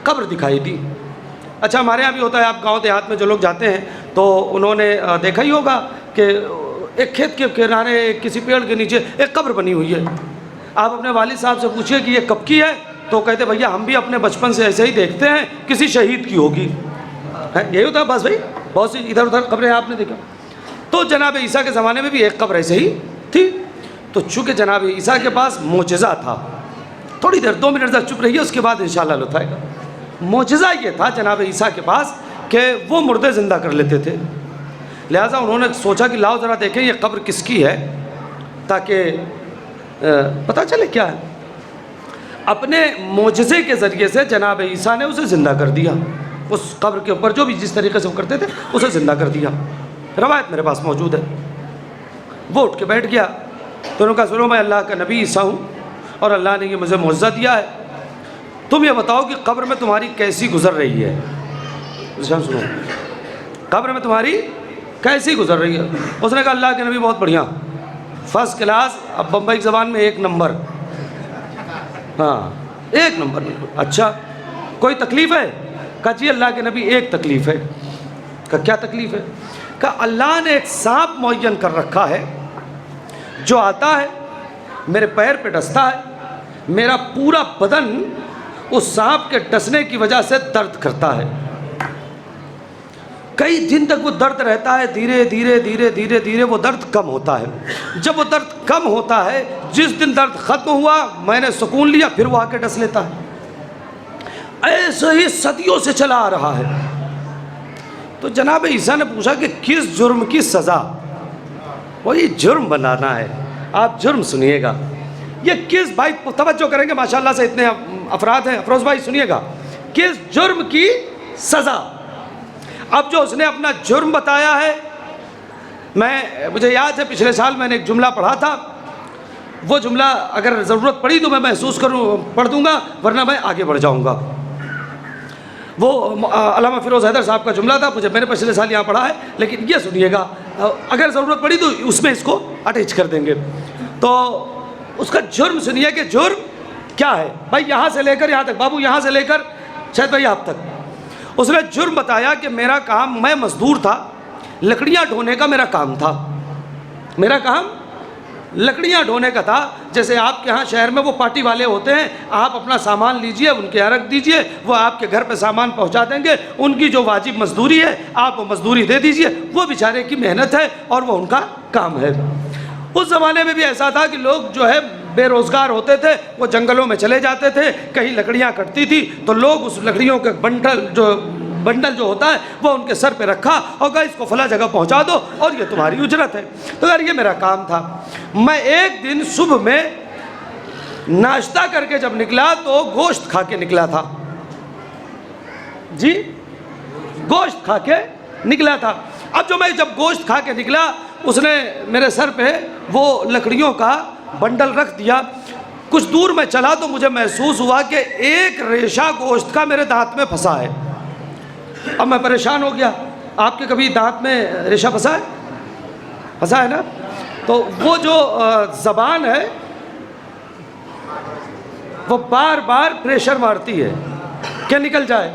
قبر دکھائی دی۔ اچھا، ہمارے یہاں بھی ہوتا ہے، آپ گاؤں دیہات میں جو لوگ جاتے ہیں تو انہوں نے دیکھا ہی ہوگا کہ ایک کھیت کے کنارے کسی پیڑ کے نیچے ایک قبر بنی ہوئی ہے۔ آپ اپنے والد صاحب سے پوچھئے کہ یہ کب کی ہے، تو کہتے بھیا ہم بھی اپنے بچپن سے ایسے ہی دیکھتے ہیں، کسی شہید کی ہوگی۔ یہی ہوتا ہے بس بھائی، بہت سی ادھر ادھر قبریں آپ نے دیکھا۔ تو جناب عیسیٰ کے زمانے میں بھی ایک قبر ایسے ہی تھی۔ تو چونکہ جناب عیسیٰ کے پاس معجزہ تھا، تھوڑی دیر 2 منٹ تک چپ رہیے، اس کے بعد انشاءاللہ لطف آئے گا۔ معجزہ یہ تھا جناب عیسیٰ کے پاس کہ وہ مردے زندہ کر لیتے تھے، لہٰذا انہوں نے سوچا کہ لاؤ ذرا دیکھیں یہ قبر کس کی ہے، تاکہ پتہ چلے کیا ہے۔ اپنے معجزے کے ذریعے سے جناب عیسیٰ نے اسے زندہ کر دیا، اس قبر کے اوپر جو بھی جس طریقے سے وہ کرتے تھے اسے زندہ کر دیا۔ روایت میرے پاس موجود ہے۔ وہ اٹھ کے بیٹھ گیا، تو انہوں نے کہا سنو، میں اللہ کا نبی عیسیٰ ہوں اور اللہ نے یہ مجھے معجزہ دیا ہے، تم یہ بتاؤ کہ قبر میں تمہاری کیسی گزر رہی ہے۔ سنو، قبر میں تمہاری کیسی گزر رہی ہے؟ اس نے کہا اللہ کے نبی بہت بڑھیا، فرسٹ کلاس، اب بمبئی کی زبان میں 1 نمبر، ہاں 1 نمبر۔ اچھا، کوئی تکلیف ہے؟ کہا جی اللہ کے نبی ایک تکلیف ہے۔ کہا کیا تکلیف ہے؟ کہا اللہ نے ایک سانپ معین کر رکھا ہے، جو آتا ہے میرے پیر پہ ڈستا ہے، میرا پورا بدن اس سانپ کے ڈسنے کی وجہ سے درد کرتا ہے، کئی دن تک وہ درد رہتا ہے، دھیرے دھیرے دھیرے دھیرے دھیرے وہ درد کم ہوتا ہے۔ جب وہ درد کم ہوتا ہے، جس دن درد ختم ہوا میں نے سکون لیا، پھر وہ آ کے ڈس لیتا ہے۔ ایسے ہی صدیوں سے چلا آ رہا ہے۔ تو جناب عیسیٰ نے پوچھا کہ کس جرم کی سزا؟ وہی جرم بنانا ہے، آپ جرم سنیے گا۔ یہ کس، بھائی توجہ کریں گے ماشاءاللہ سے اتنے افراد ہیں، افروز بھائی سنیے گا، کس جرم کی سزا؟ اب جو اس نے اپنا جرم بتایا ہے، مجھے یاد ہے پچھلے سال میں نے ایک جملہ پڑھا تھا، وہ جملہ اگر ضرورت پڑی تو میں محسوس پڑھ دوں گا، ورنہ میں آگے بڑھ جاؤں گا۔ وہ علامہ فیروز حیدر صاحب کا جملہ تھا، میں نے پچھلے سال یہاں پڑھا ہے، لیکن یہ سنیے گا، اگر ضرورت پڑی تو اس میں اس کو اٹیچ کر دیں گے۔ تو اس کا جرم سنیے کہ جرم کیا ہے، بھائی یہاں سے لے کر یہاں تک، بابو یہاں سے لے کر شاید بھائی آپ تک۔ اس نے جرم بتایا کہ میرا کام، میں مزدور تھا، لکڑیاں ڈھونے کا میرا کام تھا، میرا کام لکڑیاں ڈھونے کا تھا۔ جیسے آپ کے ہاں شہر میں وہ پارٹی والے ہوتے ہیں، آپ اپنا سامان لیجئے، ان کے رکھ دیجئے، وہ آپ کے گھر پہ سامان پہنچا دیں گے، ان کی جو واجب مزدوری ہے آپ وہ مزدوری دے دیجئے، وہ بیچارے کی محنت ہے اور وہ ان کا کام ہے۔ اس زمانے میں بھی ایسا تھا کہ لوگ جو ہے بے روزگار ہوتے تھے، وہ جنگلوں میں چلے جاتے تھے، کہیں لکڑیاں کٹتی تھی تو لوگ اس لکڑیوں کے بنڈل جو ہوتا ہے وہ ان کے سر پہ رکھا اور کہا اس کو فلاں جگہ پہنچا دو اور یہ تمہاری اجرت ہے۔ تو یار یہ میرا کام تھا۔ میں ایک دن صبح میں ناشتہ کر کے جب نکلا تو گوشت کھا کے نکلا تھا، جی گوشت کھا کے نکلا تھا۔ اب جب گوشت کھا کے نکلا، اس نے میرے سر پہ وہ لکڑیوں کا بنڈل رکھ دیا۔ کچھ دور میں چلا تو مجھے محسوس ہوا کہ ایک ریشہ گوشت کا میرے دانت میں پھنسا ہے۔ اب میں پریشان ہو گیا۔ آپ کے کبھی دانت میں ریشہ پھنسا ہے نا؟ تو وہ جو زبان ہے وہ بار بار پریشر مارتی ہے کہ نکل جائے،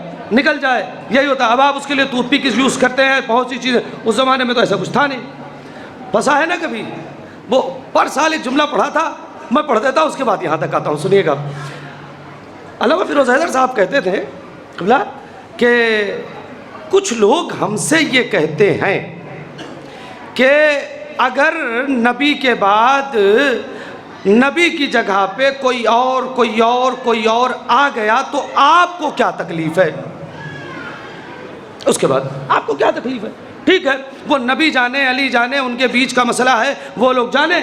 یہی ہوتا ہے۔ اب آپ اس کے لیے ٹوتھ پک یوز کرتے ہیں، بہت سی چیزیں، اس زمانے میں تو ایسا کچھ تھا نہیں۔ پھنسا ہے نا کبھی؟ وہ پر سال ایک جملہ پڑھا تھا، میں پڑھ دیتا ہوں، اس کے بعد یہاں تک آتا ہوں، سنیے گا۔ علامہ فیروز حیدر صاحب کہتے تھے کہ کچھ لوگ ہم سے یہ کہتے ہیں کہ اگر نبی کے بعد نبی کی جگہ پہ کوئی اور آ گیا تو آپ کو کیا تکلیف ہے؟ اس کے بعد آپ کو کیا تکلیف ہے؟ ٹھیک ہے، وہ نبی جانے، علی جانے، ان کے بیچ کا مسئلہ ہے، وہ لوگ جانے،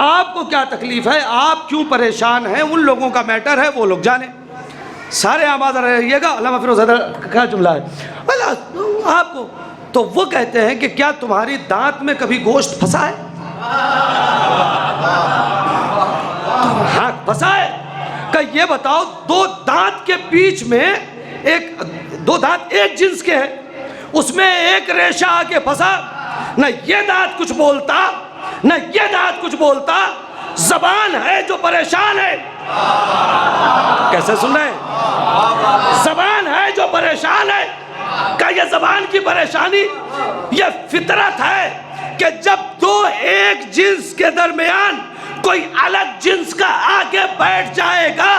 آپ کو کیا تکلیف ہے؟ آپ کیوں پریشان ہیں؟ ان لوگوں کا میٹر ہے، وہ لوگ جانے۔ سارے آباد رہیے گا، علامہ فیروز حیدر کا جملہ ہے آپ کو۔ تو وہ کہتے ہیں کہ کیا تمہاری دانت میں کبھی گوشت پھنسا ہے؟ ہاں پھنسا ہے۔ کہ یہ بتاؤ، دو دانت کے بیچ میں دو دانت ایک جنس کے ہیں، اس میں ایک ریشہ آ کے پھنسا، نہ یہ دانت کچھ بولتا نہ یہ دانت کچھ بولتا، زبان ہے جو پریشان ہے۔ کیسے سن رہے ہیں؟ زبان ہے جو پریشان ہے۔ کہ یہ زبان کی پریشانی یہ فطرت ہے کہ جب دو ایک جنس کے درمیان کوئی الگ جنس کا آگے بیٹھ جائے گا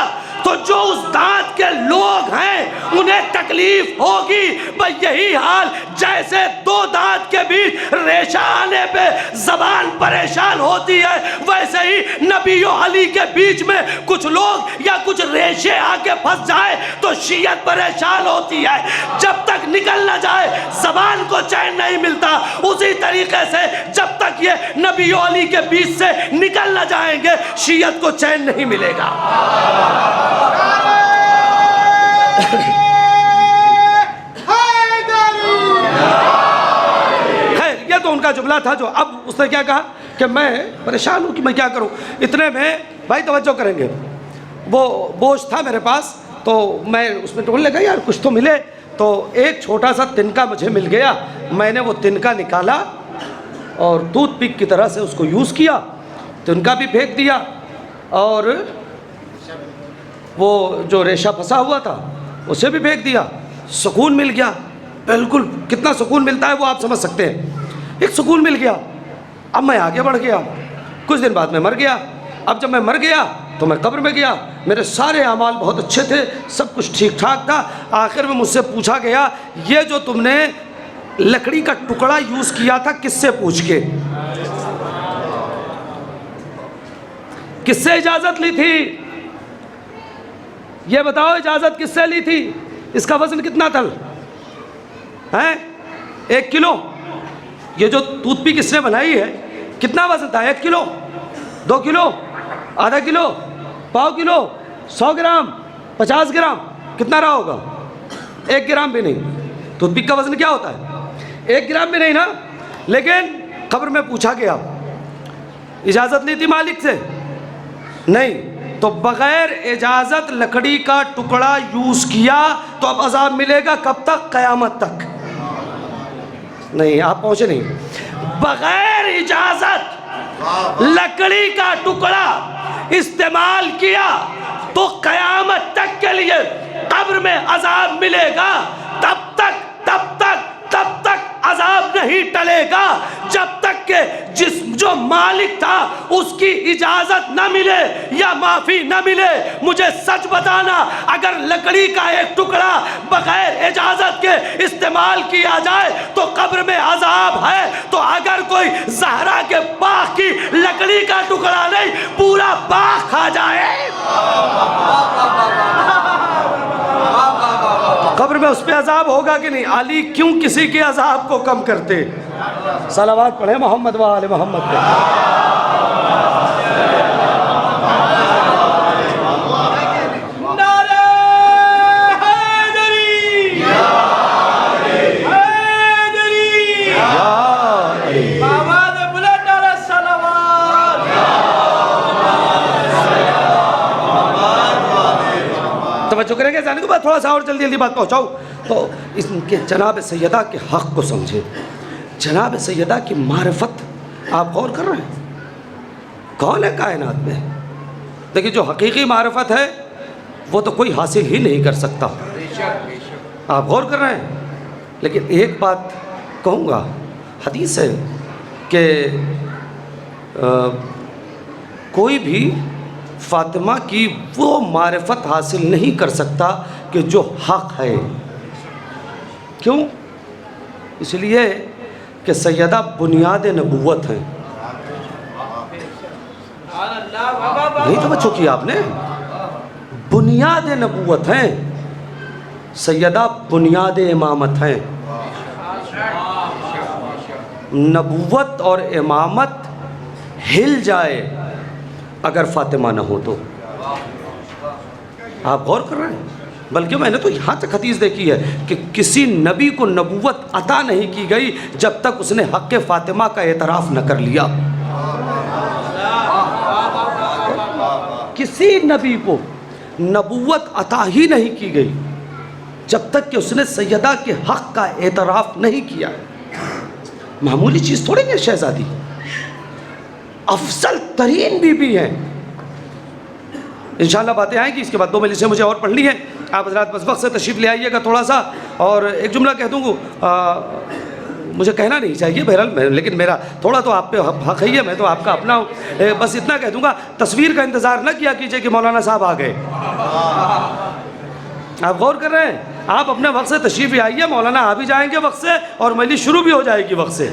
تو جو اس دانت کے لوگ ہیں انہیں تکلیف ہوگی۔ بھئی یہی حال جیسے دو دانت کے بیچ ریشہ آنے پہ زبان پریشان ہوتی ہے، ویسے ہی نبی و علی کے بیچ میں کچھ لوگ یا کچھ ریشے آ کے پھنس جائے تو شیعت پریشان ہوتی ہے۔ جب تک نکل نہ جائے زبان کو چین نہیں ملتا، اسی طریقے سے جب تک یہ نبی و علی کے بیچ سے نکل نہ جائیں گے شیعت کو چین نہیں ملے گا۔ خیر، یہ تو ان کا جملہ تھا۔ جو اب اس نے کیا کہا کہ میں پریشان ہوں کہ میں کیا کروں۔ اتنے میں بھائی توجہ کریں گے، وہ بوجھ تھا میرے پاس تو میں اس میں ڈھونڈنے لگا یار کچھ تو ملے، تو ایک چھوٹا سا تنکا مجھے مل گیا۔ میں نے وہ تنکا نکالا اور ٹوتھ پک کی طرح سے اس کو یوز کیا، تنکا بھی پھینک دیا اور وہ جو ریشہ پھنسا ہوا تھا اسے بھی پھینک دیا۔ سکون مل گیا، بالکل کتنا سکون ملتا ہے وہ آپ سمجھ سکتے ہیں۔ ایک سکون مل گیا۔ اب میں آگے بڑھ گیا، کچھ دن بعد میں مر گیا۔ اب جب میں مر گیا تو میں قبر میں گیا، میرے سارے اعمال بہت اچھے تھے، سب کچھ ٹھیک ٹھاک تھا۔ آخر میں مجھ سے پوچھا گیا یہ جو تم نے لکڑی کا ٹکڑا یوز کیا تھا کس سے پوچھ کے، کس سے اجازت لی تھی؟ یہ بتاؤ اجازت کس سے لی تھی؟ اس کا وزن کتنا تھا؟ 1 کلو۔ یہ جو ٹوتھ پک کس نے بنائی ہے کتنا وزن تھا؟ 1 کلو، 2 کلو، آدھا کلو، پاؤ کلو، 100 گرام، 50 گرام، کتنا رہا ہوگا؟ 1 گرام بھی نہیں۔ ٹوتھ پک کا وزن کیا ہوتا ہے؟ 1 گرام بھی نہیں نا۔ لیکن قبر میں پوچھا گیا اجازت لی تھی مالک سے؟ نہیں۔ تو بغیر اجازت لکڑی کا ٹکڑا یوز کیا تو اب عذاب ملے گا کب تک؟ قیامت تک۔ نہیں آپ پہنچے نہیں۔ بغیر اجازت لکڑی کا ٹکڑا استعمال کیا تو قیامت تک کے لیے قبر میں عذاب ملے گا۔ تب تک عذاب نہیں ٹلے گا جب تک کہ جو مالک تھا اس کی اجازت نہ ملے یا معافی نہ ملے؟ مجھے سچ بتانا، اگر لکڑی کا ایک ٹکڑا بغیر اجازت کے استعمال کیا جائے تو قبر میں عذاب ہے، تو اگر کوئی زہرا کے باغ کی لکڑی کا ٹکڑا نہیں پورا باغ کھا جائے، قبر میں اس پہ عذاب ہوگا کہ نہیں؟ علی کیوں کسی کے عذاب کو کم کرتے؟ صلوات پڑھیں محمد و آل محمد پہ۔ توجہ کریں گے جانے کے بعد تھوڑا سا اور جلدی بات پہنچاؤ تو اس کے جناب سیدہ کے حق کو سمجھے، جناب سیدہ کی معرفت آپ غور کر رہے ہیں؟ کون ہے کائنات میں؟ دیکھیں جو حقیقی معرفت ہے وہ تو کوئی حاصل ہی نہیں کر سکتا، آپ غور کر رہے ہیں؟ لیکن ایک بات کہوں گا، حدیث ہے کہ کوئی بھی فاطمہ کی وہ معرفت حاصل نہیں کر سکتا کہ جو حق ہے۔ کیوں؟ اس لیے کہ سیدہ بنیاد نبوت ہیں۔ نہیں توجہ کیا آپ نے؟ بنیاد نبوت ہیں، سیدہ بنیاد امامت ہیں۔ نبوت اور امامت ہل جائے اگر فاطمہ نہ ہو تو، آپ غور کر رہے ہیں؟ بلکہ میں نے تو یہاں تک حدیث دیکھی ہے کہ کسی نبی کو نبوت عطا نہیں کی گئی جب تک اس نے حق فاطمہ کا اعتراف نہ کر لیا۔ کسی نبی کو نبوت عطا ہی نہیں کی گئی جب تک کہ اس نے سیدہ کے حق کا اعتراف نہیں کیا۔ معمولی چیز تھوڑی ہے شہزادی، افضل ترین بیوی ہیں۔ انشاءاللہ باتیں آئیں گی، اس کے بعد 2 مجلسیں مجھے اور پڑھنی ہیں۔ آپ حضرات بس وقت سے تشریف لے آئیے گا تھوڑا سا، اور ایک جملہ کہہ دوں گا، مجھے کہنا نہیں چاہیے بہرحال، لیکن میرا تھوڑا تو آپ پہ حق ہے، میں تو آپ کا اپنا ہوں۔ بس اتنا کہہ دوں گا، تصویر کا انتظار نہ کیا کیجئے کہ مولانا صاحب آ گئے۔ آپ غور کر رہے ہیں؟ آپ اپنے وقت سے تشریف لے آئیے، مولانا آ بھی جائیں گے وقت سے اور مجلس شروع بھی ہو جائے گی وقت سے۔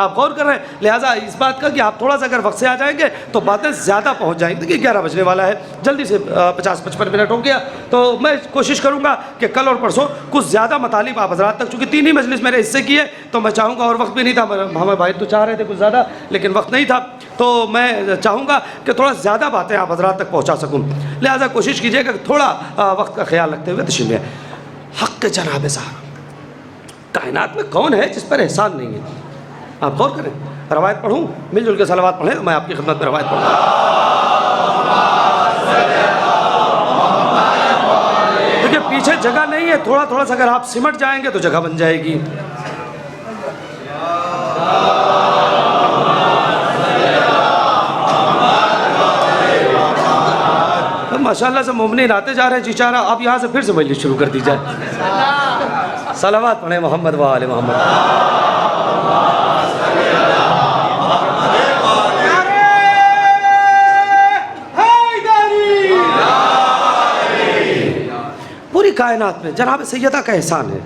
آپ غور کر رہے ہیں؟ لہٰذا اس بات کا کہ آپ تھوڑا سا اگر وقت سے آ جائیں گے تو باتیں زیادہ پہنچ جائیں گی۔ دیکھیے 11 بجنے والا ہے، جلدی سے 50-55 منٹ ہو گیا، تو میں کوشش کروں گا کہ کل اور پرسوں کچھ زیادہ مطالب آپ حضرات تک، چونکہ 3 ہی مجلس میرے حصے کی ہے تو میں چاہوں گا، اور وقت بھی نہیں تھا، ہمارے بھائی تو چاہ رہے تھے کچھ زیادہ لیکن وقت نہیں تھا، تو میں چاہوں گا کہ تھوڑا زیادہ باتیں آپ حضرات تک پہنچا سکوں۔ لہٰذا کوشش کیجیے کہ تھوڑا وقت کا خیال رکھتے ہوئے تشریف لیں۔ حق جناب صاحب، کائنات میں کون ہے جس پر احسان نہیں ہے؟ آپ غور کریں، روایت پڑھوں، مل جل کے صلوات پڑھیں، تو میں آپ کی خدمت میں روایت پڑھوں۔ دیکھیے پیچھے جگہ نہیں ہے، تھوڑا تھوڑا سا اگر آپ سمٹ جائیں گے تو جگہ بن جائے گی۔ ماشاءاللہ سے مومنین آتے جا رہے ہیں، جی چاہ رہا اب یہاں سے پھر سے مجلس شروع کر دی جائے۔ صلوات پڑھیں محمد و آل محمد۔ پوری کائنات میں جناب سیدہ کا احسان ہے،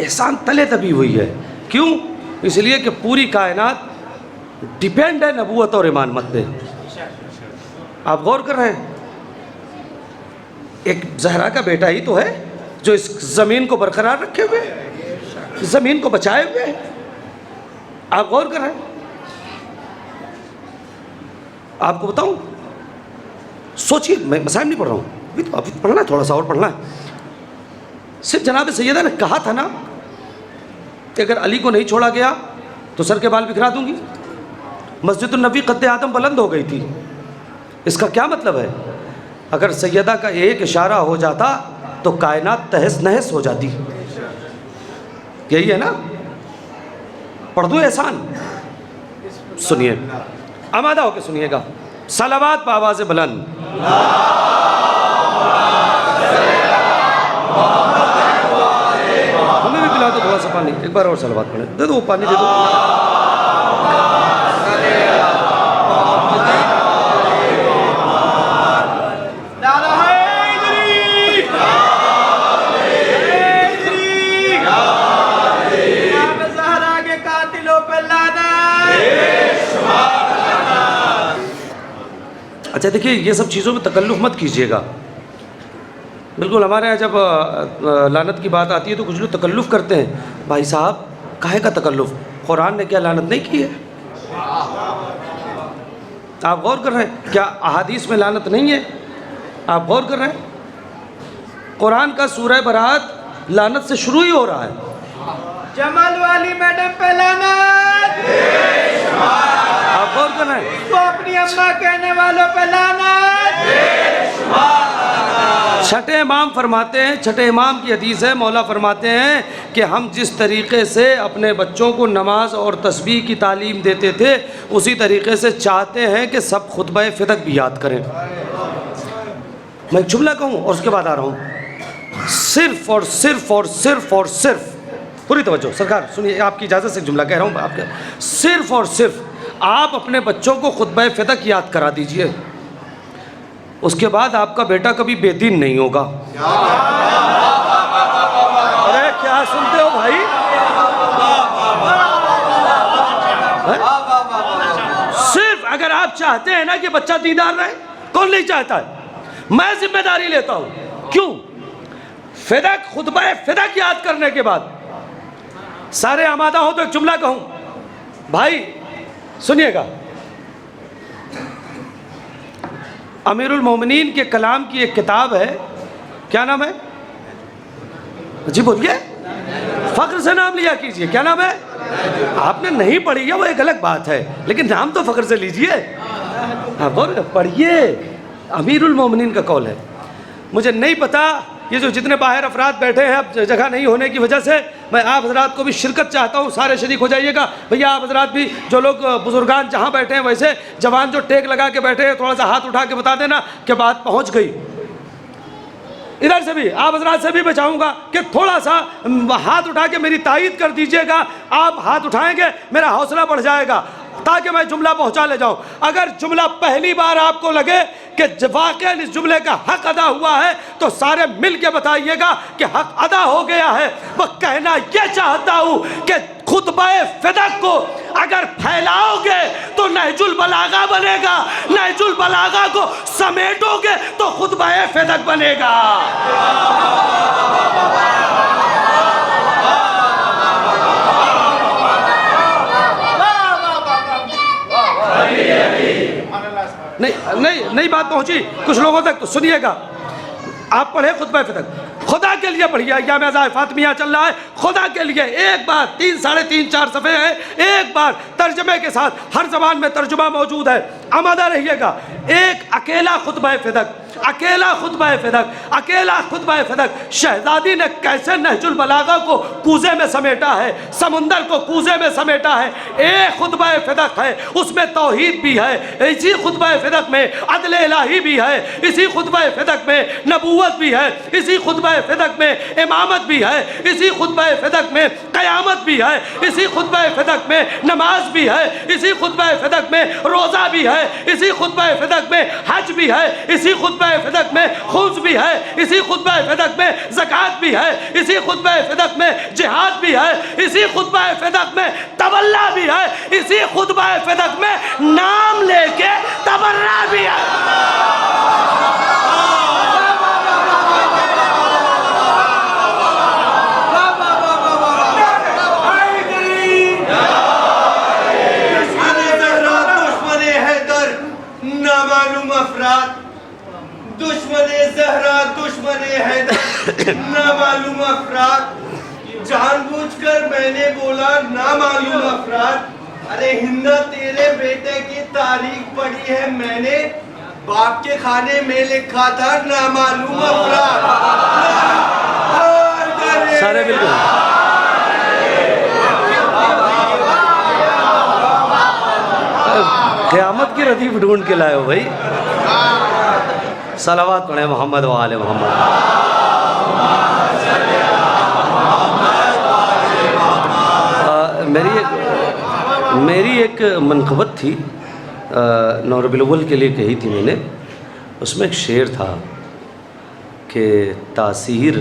احسان تلے تبی ہوئی ہے۔ کیوں؟ اس لیے کہ پوری کائنات ڈیپینڈ ہے نبوت اور امامت پہ۔ آپ غور کر رہے ہیں؟ ایک زہرا کا بیٹا ہی تو ہے جو اس زمین کو برقرار رکھے ہوئے، زمین کو بچائے ہوئے۔ آپ غور کر رہے ہیں؟ آپ کو بتاؤں، سوچیے، میں مسائل نہیں پڑھ رہا ہوں، ابھی پڑھنا ہے، تھوڑا سا اور پڑھنا ہے۔ صرف جناب سیدہ نے کہا تھا نا کہ اگر علی کو نہیں چھوڑا گیا تو سر کے بال بکھرا دوں گی۔ مسجد النبی قد آدم بلند ہو گئی تھی، اس کا کیا مطلب ہے؟ اگر سیدہ کا ایک اشارہ ہو جاتا تو کائنات تہس نہس ہو جاتی۔ یہی ہے نا؟ پڑھ دوں احسان؟ سنیے، آمادہ ہو کے سنیے گا، صلوات بآواز بلند۔ ہمیں بھی پلا دو تھوڑا سا پانی، ایک بار اور صلوات پڑھیں، دے دو وہ پانی، دے دو۔ اچھا دیکھیے، یہ سب چیزوں میں تکلف مت کیجیے گا. بالکل ہمارے یہاں جب لعنت کی بات آتی ہے تو کچھ لوگ تکلف کرتے ہیں. بھائی صاحب کاہے کا تکلف؟ قرآن نے کیا لعنت نہیں کی ہے؟ آپ غور کر رہے ہیں؟ کیا احادیث میں لعنت نہیں ہے؟ آپ غور کر رہے ہیں؟ قرآن کا سورہ برات لعنت سے شروع ہی ہو رہا ہے. جمال والی میڈم پہ لعنت، آپ غور کر رہے ہیں؟ تو اپنی اماں کہنے والوں پہ لعنت. چھٹے امام فرماتے ہیں، چھٹے امام کی حدیث ہے، مولا فرماتے ہیں کہ ہم جس طریقے سے اپنے بچوں کو نماز اور تسبیح کی تعلیم دیتے تھے اسی طریقے سے چاہتے ہیں کہ سب خطبہ فدق بھی یاد کریں. میں ایک جملہ کہوں اور اس کے بعد آ رہا ہوں. صرف اور صرف اور صرف اور صرف، پوری توجہ سرکار سنیے، آپ کی اجازت سے جملہ کہہ رہا ہوں آپ کے، صرف اور صرف آپ اپنے بچوں کو خطبہ فدق یاد کرا دیجئے، اس کے بعد آپ کا بیٹا کبھی بے دین نہیں ہوگا. ارے کیا سنتے ہو بھائی؟ صرف اگر آپ چاہتے ہیں نا کہ بچہ دیندار رہے، کون نہیں چاہتا ہے؟ میں ذمہ داری لیتا ہوں. کیوں؟ فدق، خطبہ فدق یاد کرنے کے بعد سارے آمادہ ہو تو ایک جملہ کہوں. بھائی سنیے گا، امیر المومنین کے کلام کی ایک کتاب ہے، کیا نام ہے؟ جی بولیے، فخر سے نام لیا کیجئے. کیا نام ہے؟ آپ نے نہیں پڑھی ہے وہ ایک الگ بات ہے، لیکن نام تو فخر سے لیجئے. آپ پڑھیے، امیر المومنین کا قول ہے. مجھے نہیں پتا یہ جو جتنے باہر افراد بیٹھے ہیں، اب جگہ نہیں ہونے کی وجہ سے میں آپ حضرات کو بھی شرکت چاہتا ہوں، سارے شریک ہو جائیے گا. بھیا آپ حضرات بھی، جو لوگ بزرگان جہاں بیٹھے ہیں، ویسے جوان جو ٹیک لگا کے بیٹھے ہیں تھوڑا سا ہاتھ اٹھا کے بتا دینا کہ بات پہنچ گئی. ادھر سے بھی آپ حضرات سے بھی میں چاہوں گا کہ تھوڑا سا ہاتھ اٹھا کے میری تائید کر دیجئے گا. آپ ہاتھ اٹھائیں گے میرا حوصلہ بڑھ جائے گا تاکہ میں جملہ پہنچا لے جاؤں. اگر جملہ پہلی بار آپ کو لگے کہ واقعا اس جملے کا حق ادا ہوا ہے تو سارے مل کے بتائیے گا کہ حق ادا ہو گیا ہے. وہ کہنا یہ چاہتا ہوں کہ خطبہ فدق کو اگر پھیلاؤ گے تو نہج البلاغہ بنے گا، نہج البلاغہ کو سمیٹو گے تو خطبہ فدق بنے گا. نہیں بات پہنچی کچھ لوگوں تک تو سنیے گا. آپ پڑھیں خطبہ فدق، خدا کے لیے پڑھیے. ایام عزائے فاطمیہ چل رہا ہے، خدا کے لیے ایک بار 3 ساڑھے 3 4 صفحے ہیں، ایک بار ترجمے کے ساتھ، ہر زبان میں ترجمہ موجود ہے. آمادہ رہیے گا. ایک اکیلا خطبہ فدق، اکیلا خطبہ فدق، اکیلا خطبہ فدق. شہزادی نے کیسے نہج البلاغہ کو کوزے میں سمیٹا ہے، سمندر کو کوزے میں سمیٹا ہے. ایک خطبہ فدق ہے، اس میں توحید بھی ہے، اسی خطبہ فدق میں عدل الہی بھی ہے، اسی خطبہ فدق میں نبوت بھی ہے، اسی خطبہ فدق میں امامت بھی ہے، اسی خطبہ فدق میں قیامت بھی ہے، اسی خطبہ فدق میں نماز بھی ہے، اسی خطبہ فدق میں روزہ بھی ہے، اسی خطبہ فدق میں حج بھی ہے، اسی خطبہ فدق میں خمس بھی ہے، اسی خطبہ فدق میں زکوٰۃ بھی ہے، اسی خطبہ فدق میں جہاد بھی ہے، اسی خطبہ فدق میں تولا بھی ہے، اسی خطبہ فدق میں نام لے کے تبرع بھی ہے. دشمن زہرا، دشمن حیدر، نامعلوم افراد. جان بوجھ کر میں نے بولا نامعلوم افراد. ارے ہندا تیرے بیٹے کی تاریخ پڑھی ہے میں نے، باپ کے کھانے میں لکھا تھا نامعلوم افراد. سارے بالکل قیامت کی ردیف ڈھونڈ کے لائے ہو بھائی. صلوات پڑھیں محمد و آل محمد. میری ایک منقبت تھی، 9 ربیع الاول کے لیے کہی تھی میں نے. اس میں ایک شعر تھا کہ تاثیر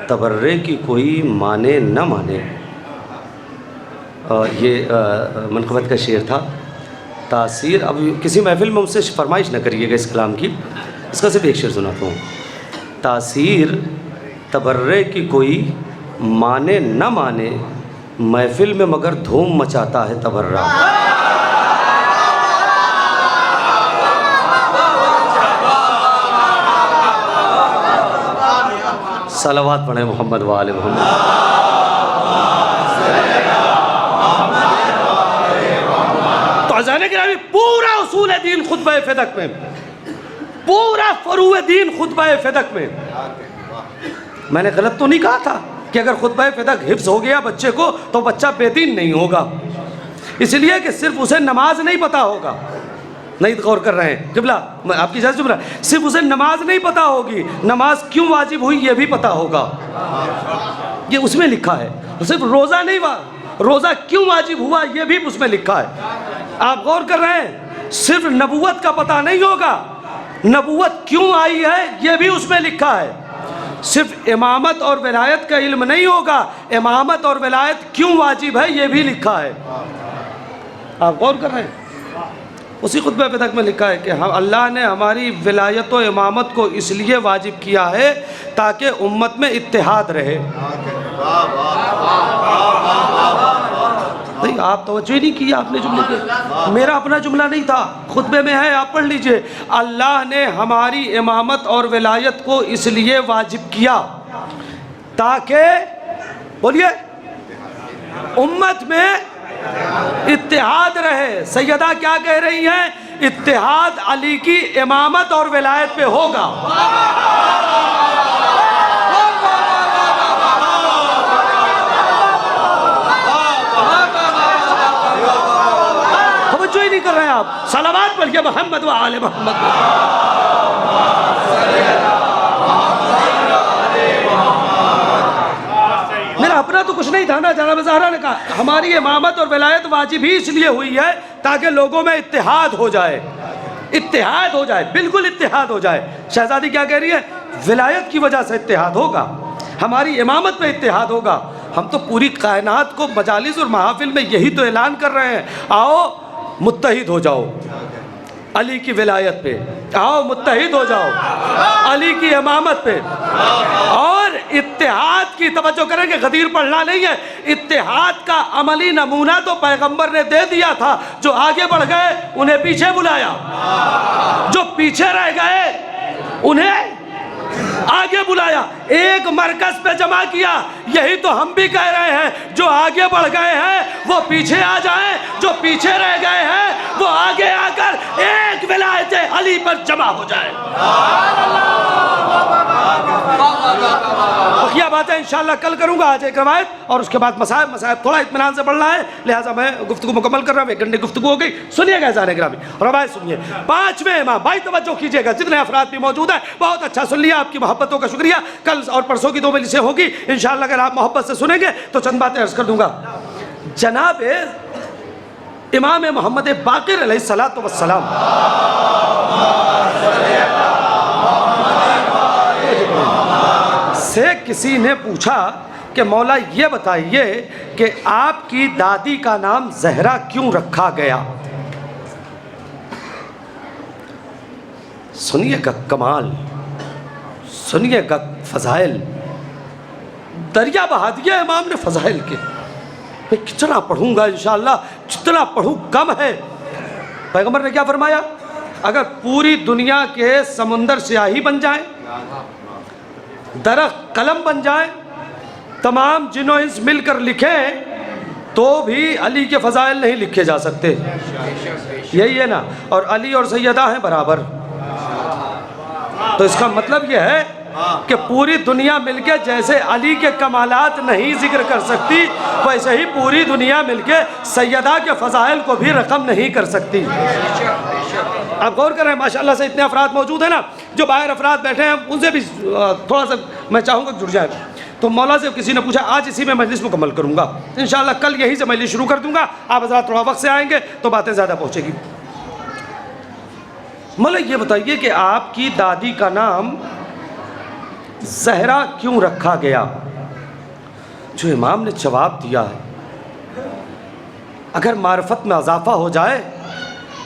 تبرے کی کوئی مانے نہ مانے. یہ منقبت کا شعر تھا تاثیر، اب کسی محفل میں مجھ سے فرمائش نہ کریے گا اس کلام کی، اس کا صرف ایک شعر سناتا ہوں. تاثیر تبرے کی کوئی مانے نہ مانے، محفل میں مگر دھوم مچاتا ہے تبرہ. صلوات پڑھیں محمد و آل محمد. تو عزیزان گرامی، پورا اصول دین خطبہ فدق میں، پورا فروع دین خطبہ فدق میں نے غلط تو نہیں کہا تھا کہ اگر خطبہ فدق حفظ ہو گیا بچے کو تو بچہ بے دین نہیں ہوگا، اس لیے کہ صرف اسے نماز نہیں پتہ ہوگا. نہیں غور کر رہے ہیں قبلہ، آپ کی اجازت چپ رہا، صرف اسے نماز نہیں پتہ ہوگی، نماز کیوں واجب ہوئی یہ بھی پتہ ہوگا، یہ اس میں لکھا ہے. صرف روزہ نہیں، روزہ کیوں واجب ہوا یہ بھی اس میں لکھا ہے. آپ غور کر رہے ہیں، صرف نبوت کا پتہ نہیں ہوگا، نبوت کیوں آئی ہے یہ بھی اس میں لکھا ہے. صرف امامت اور ولایت کا علم نہیں ہوگا، امامت اور ولایت کیوں واجب ہے یہ بھی لکھا ہے. آپ غور کر رہے ہیں، اسی خطبہ فدق میں لکھا ہے کہ اللہ نے ہماری ولایت و امامت کو اس لیے واجب کیا ہے تاکہ امت میں اتحاد رہے. نہیں آپ توجہ ہی نہیں کی آپ نے جملے پہ، میرا اپنا جملہ نہیں تھا، خطبے میں ہے، آپ پڑھ لیجئے. اللہ نے ہماری امامت اور ولایت کو اس لیے واجب کیا تاکہ، بولیے، امت میں اتحاد رہے. سیدہ کیا کہہ رہی ہیں؟ اتحاد علی کی امامت اور ولایت پہ ہوگا. توجہ ہی نہیں کر رہے ہیں آپ. صلوات پڑھیے محمد و آل محمد. میرا اپنا تو کچھ نہیں تھا نا، جناب زہرا نے کہا ہماری امامت اور ولایت واجب ہی اس لیے ہوئی ہے تاکہ لوگوں میں اتحاد ہو جائے، اتحاد ہو جائے، بالکل اتحاد ہو جائے. شہزادی کیا کہہ رہی ہے؟ ولایت کی وجہ سے اتحاد ہوگا، ہماری امامت پہ اتحاد ہوگا. ہم تو پوری کائنات کو مجالس اور محافل میں یہی تو اعلان کر رہے ہیں، آؤ متحد ہو جاؤ علی کی ولایت پہ، آؤ متحد ہو جاؤ علی کی امامت پہ. اور اتحاد کی توجہ کریں کہ غدیر پڑھنا نہیں ہے، اتحاد کا عملی نمونہ تو پیغمبر نے دے دیا تھا. جو آگے بڑھ گئے انہیں پیچھے بلایا، جو پیچھے رہ گئے انہیں آگے بلایا، ایک مرکز پہ جمع کیا. یہی تو ہم بھی کہہ رہے ہیں، جو آگے بڑھ گئے ہیں وہ پیچھے آ جائیں، جو پیچھے رہ گئے ہیں وہ آگے آ کر ایک ولایت علی پر جمع ہو جائے. بقیہ باتیں انشاءاللہ کل کروں گا. آج ایک روایت اور اس کے بعد مسائب تھوڑا اطمینان سے پڑھنا ہے، لہٰذا میں گفتگو مکمل کر رہا ہوں. 1 گھنٹے گفتگو ہو گئی. سنیے گا اذان گرامی، روایت سنیے. 5ویں امام، بھائی توجہ کیجیے گا، جتنے افراد بھی موجود ہیں بہت اچھا سن لیا. آپ کی محبتوں کا شکریہ. کل اور پرسوں کی 2 مجلسیں ہوگی انشاءاللہ. اگر آپ محبت سے سنیں گے تو چند باتیں عرض کر دوں گا. جناب امام محمد باقر علیہ السلام سے کسی نے پوچھا کہ مولا یہ بتائیے کہ آپ کی دادی کا نام زہرا کیوں رکھا گیا؟ سنیے گا کمال، سنیے گا فضائل، دریا بہا دیا امام نے فضائل کے. میں کتنا پڑھوں گا انشاءاللہ، جتنا پڑھوں کم ہے. پیغمبر نے کیا فرمایا؟ اگر پوری دنیا کے سمندر سیاہی بن جائیں، درخت قلم بن جائیں، تمام جن و انس مل کر لکھیں تو بھی علی کے فضائل نہیں لکھے جا سکتے. یہی ہے نا. اور علی اور سیدہ ہیں برابر. تو اس کا مطلب یہ ہے کہ پوری دنیا مل کے جیسے علی کے کمالات نہیں ذکر کر سکتی، ویسے ہی پوری دنیا مل کے سیدہ کے فضائل کو بھی رقم نہیں کر سکتی. آپ غور کر رہے ہیں ماشاءاللہ سے اتنے افراد موجود ہیں نا. جو باہر افراد بیٹھے ہیں ان سے بھی تھوڑا سا میں چاہوں گا جڑ جائے. تو مولا سے کسی نے پوچھا، آج اسی میں مجلس مکمل کروں گا انشاءاللہ. کل یہی سے مجلس شروع کر دوں گا. آپ حضرات تھوڑا وقت سے آئیں گے تو باتیں زیادہ پہنچے گی. مولا یہ بتائیے کہ آپ کی دادی کا نام زہرا کیوں رکھا گیا؟ جو امام نے جواب دیا ہے، اگر معرفت میں اضافہ ہو جائے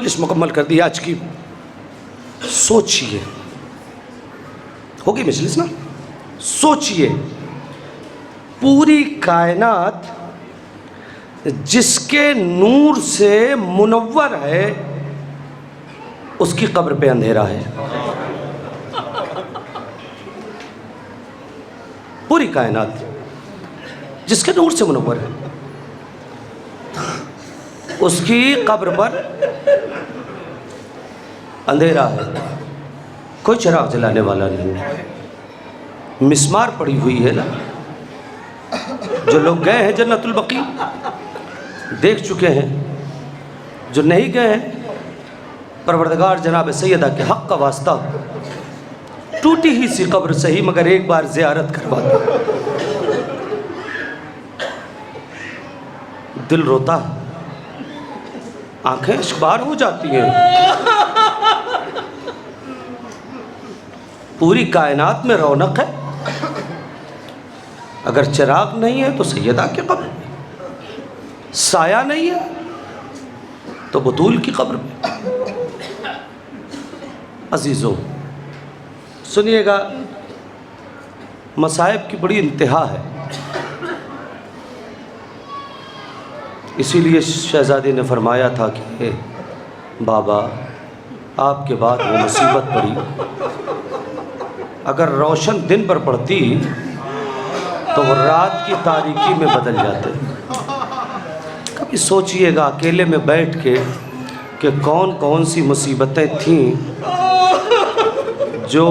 مجلس مکمل کر دی آج کی. سوچئے, ہوگی مجلس نا, سوچئے پوری کائنات جس کے نور سے منور ہے اس کی قبر پہ اندھیرا ہے. پوری کائنات جس کے نور سے منور ہے اس کی قبر پر اندھیرا ہے, کوئی چراغ جلانے والا نہیں ہے. مسمار پڑی ہوئی ہے نا. جو لوگ گئے ہیں جنت البقیع دیکھ چکے ہیں, جو نہیں گئے ہیں پروردگار جناب سیدہ کے حق کا واسطہ ٹوٹی ہی سی قبر صحیح مگر ایک بار زیارت کرواتا. دل روتا ہے, آنکھیں اشکبار ہو جاتی ہیں. پوری کائنات میں رونق ہے, اگر چراغ نہیں ہے تو سیدہ کی قبر میں, سایہ نہیں ہے تو بطول کی قبر میں. عزیزوں سنیے گا, مصائب کی بڑی انتہا ہے. اسی لیے شہزادی نے فرمایا تھا کہ بابا آپ کے بعد وہ مصیبت پڑی, اگر روشن دن پر پڑتی تو وہ رات کی تاریکی میں بدل جاتے. کبھی سوچئے گا اکیلے میں بیٹھ کے کہ کون کون سی مصیبتیں تھیں جو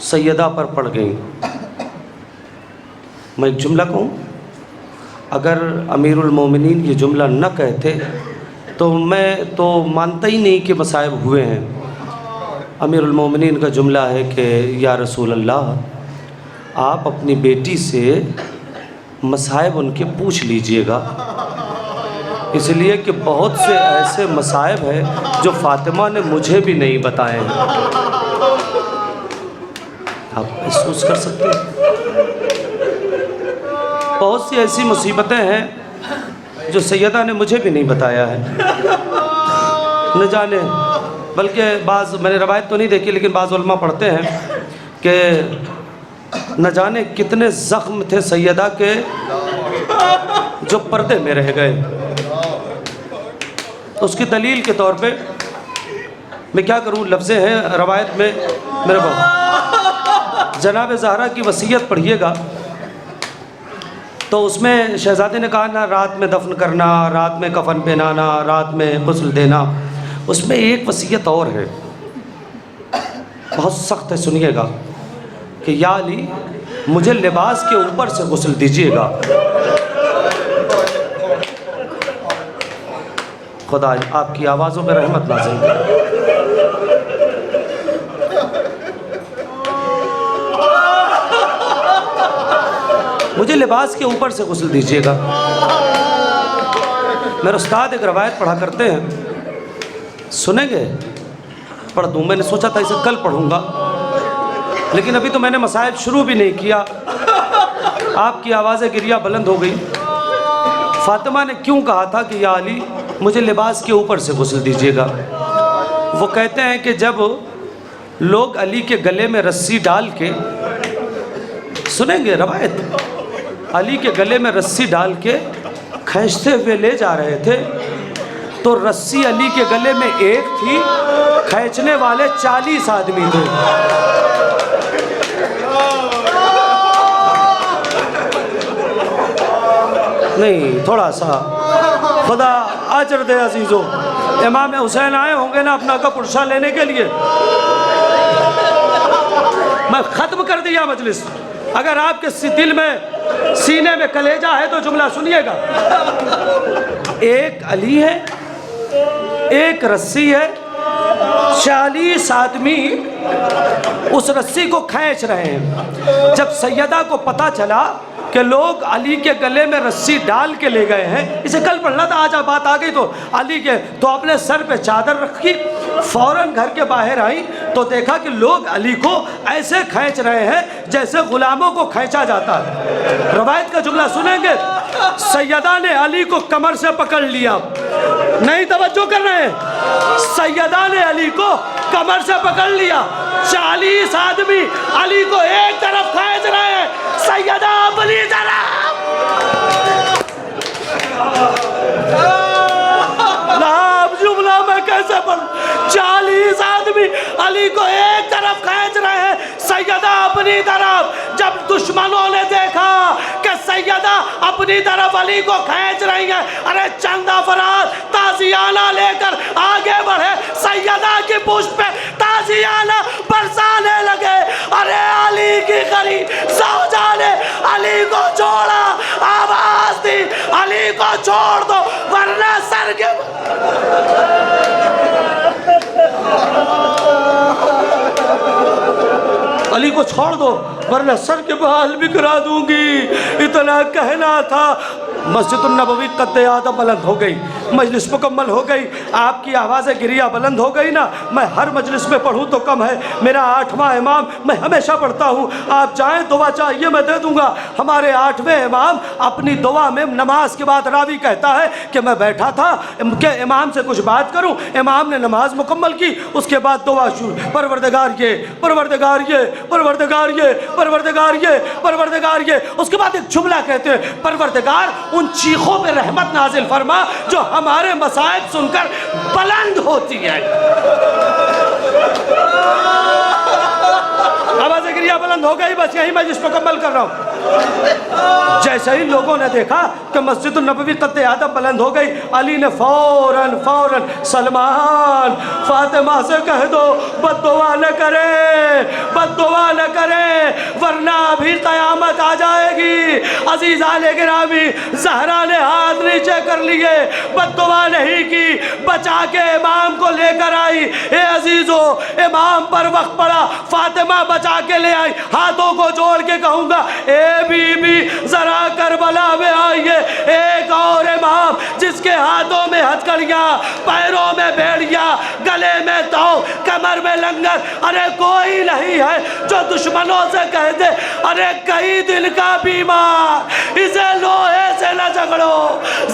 سیدہ پر پڑ گئیں. میں ایک جملہ کہوں, اگر امیر المومنین یہ جملہ نہ کہتے تو میں تو مانتا ہی نہیں کہ مصائب ہوئے ہیں. امیر المومنین کا جملہ ہے کہ یا رسول اللہ آپ اپنی بیٹی سے مصائب ان کے پوچھ لیجئے گا, اس لیے کہ بہت سے ایسے مصائب ہیں جو فاطمہ نے مجھے بھی نہیں بتائے ہیں. آپ محسوس کر سکتے ہیں, بہت سی ایسی مصیبتیں ہیں جو سیدہ نے مجھے بھی نہیں بتایا ہے. نہ جانے, بلکہ بعض, میں نے روایت تو نہیں دیکھی لیکن بعض علماء پڑھتے ہیں کہ نہ جانے کتنے زخم تھے سیدہ کے جو پردے میں رہ گئے. اس کی دلیل کے طور پہ میں کیا کروں, لفظیں ہیں روایت میں میرے بابا جناب زہرا کی وصیت پڑھیے گا تو اس میں شہزادے نے کہا نا رات میں دفن کرنا, رات میں کفن پہنانا, رات میں غسل دینا. اس میں ایک وصیت اور ہے, بہت سخت ہے, سنیے گا کہ یا علی مجھے لباس کے اوپر سے غسل دیجیے گا. خدا آپ کی آوازوں میں رحمت نازل کرے. مجھے لباس کے اوپر سے غسل دیجیے گا. میرے استاد ایک روایت پڑھا کرتے ہیں, سنیں گے؟ پڑھ دوں. میں نے سوچا تھا اسے کل پڑھوں گا لیکن ابھی تو میں نے مصائب شروع بھی نہیں کیا, آپ کی آوازیں گریہ بلند ہو گئی. فاطمہ نے کیوں کہا تھا کہ یا علی مجھے لباس کے اوپر سے غسل دیجیے گا؟ وہ کہتے ہیں کہ جب لوگ علی کے گلے میں رسی ڈال کے, سنیں گے روایت, علی کے گلے میں رسی ڈال کے کھینچتے ہوئے لے جا رہے تھے تو رسی علی کے گلے میں ایک تھی, کھینچنے والے 40 آدمی تھے. نہیں, تھوڑا سا خدا اجر دے عزیزوں. امام حسین آئے ہوں گے نا اپنا کا پرشا لینے کے لیے, میں ختم کر دیا مجلس. اگر آپ کے دل میں سینے میں کلیجہ ہے تو جملہ سنیے گا. ایک علی ہے, ایک رسی ہے, 40 آدمی اس رسی کو کھینچ رہے ہیں. جب سیدہ کو پتہ چلا کہ لوگ علی کے گلے میں رسی ڈال کے لے گئے ہیں, اسے کل پڑھنا تھا, آج بات آ گئی تو علی کے, تو اپنے سر پہ چادر رکھی, فوراً گھر کے باہر آئی تو دیکھا کہ لوگ علی کو ایسے کھینچ رہے ہیں جیسے غلاموں کو کھینچا جاتا ہے. روایت کا جملہ سنیں گے, سیدہ نے علی کو کمر سے پکڑ لیا, نہیں توجہ کر رہے ہیں؟ سیدہ نے علی کو کمر سے پکڑ لیا، 40 آدمی علی کو ایک طرف کھینچ رہے ہیں، سیدہ اپنی طرف۔ لاپ جملہ میں کیسے پڑھوں؟ 40 آدمی علی کو ایک طرف کھینچ رہے ہیں، سیدہ اپنی طرف۔ جب دشمنوں نے دیکھا کہ سیدہ اپنی طرف علی کو کھینچ رہی ہیں، ارے چند افراد تازیانہ لے کر آگے بڑھے، سیدہ کی پشت پہ تازیانہ برسانے لگے۔ ارے علی کی قریب زوجہ نے علی کو چھوڑا، آواز دی علی کو چھوڑ دو ورنہ سر کے علی کو چھوڑ دو ورنہ سر کے بال بھی کرا دوں گی۔ اتنا کہنا تھا، مسجد النبوی قد آدم بلند ہو گئی، مجلس مکمل ہو گئی، آپ کی آواز گریہ بلند ہو گئی نا۔ میں ہر مجلس میں پڑھوں تو کم ہے، میرا 8واں امام میں ہمیشہ پڑھتا ہوں، آپ جائیں دعا چاہیے میں دے دوں گا۔ ہمارے 8ویں امام اپنی دعا میں نماز کے بعد راوی کہتا ہے کہ میں بیٹھا تھا کہ امام سے کچھ بات کروں، امام نے نماز مکمل کی، اس کے بعد دعا شروع، پروردگار یہ، پروردگار یہ، پروردگار یہ، پروردگار یہ، پروردگار یہ۔ اس کے بعد ایک جملہ کہتے ہیں، پروردگار ان چیخوں پہ رحمت نازل فرما جو ہمارے مصائب سن کر بلند ہوتی ہے۔ آواز گریہ بلند ہو گئی، بس یہی مجلس مکمل کر رہا ہوں۔ جیسے ہی لوگوں نے دیکھا کہ مسجد النبوی قد آدم بلند ہو گئی، علی نے فوراً سلمان فاطمہ سے کہہ دو بد دعا نہ کرے، بد دعا نہ کرے ورنہ ابھی قیامت آ جائے گی۔ عزیزان گرامی، زہرا نے ہاتھ نیچے کر لیے، بد دعا نہیں کی، بچا کے امام کو لے کر آئی۔ اے عزیزو، امام پر وقت پڑا، فاطمہ بچا کے لے آئی۔ ہاتھوں کو جوڑ کے کہوں گا، اے بی بی ذرا کربلا میں آئیے، ایک اور امام جس کے ہاتھوں میں ہتھکڑیاں، پیروں میں بیڑیاں، گلے میں تو، کمر میں لنگر، ارے کوئی نہیں ہے جو دشمنوں سے کہہ دے ارے کئی دن کا بیمار، اسے لوہے سے نہ جھگڑو۔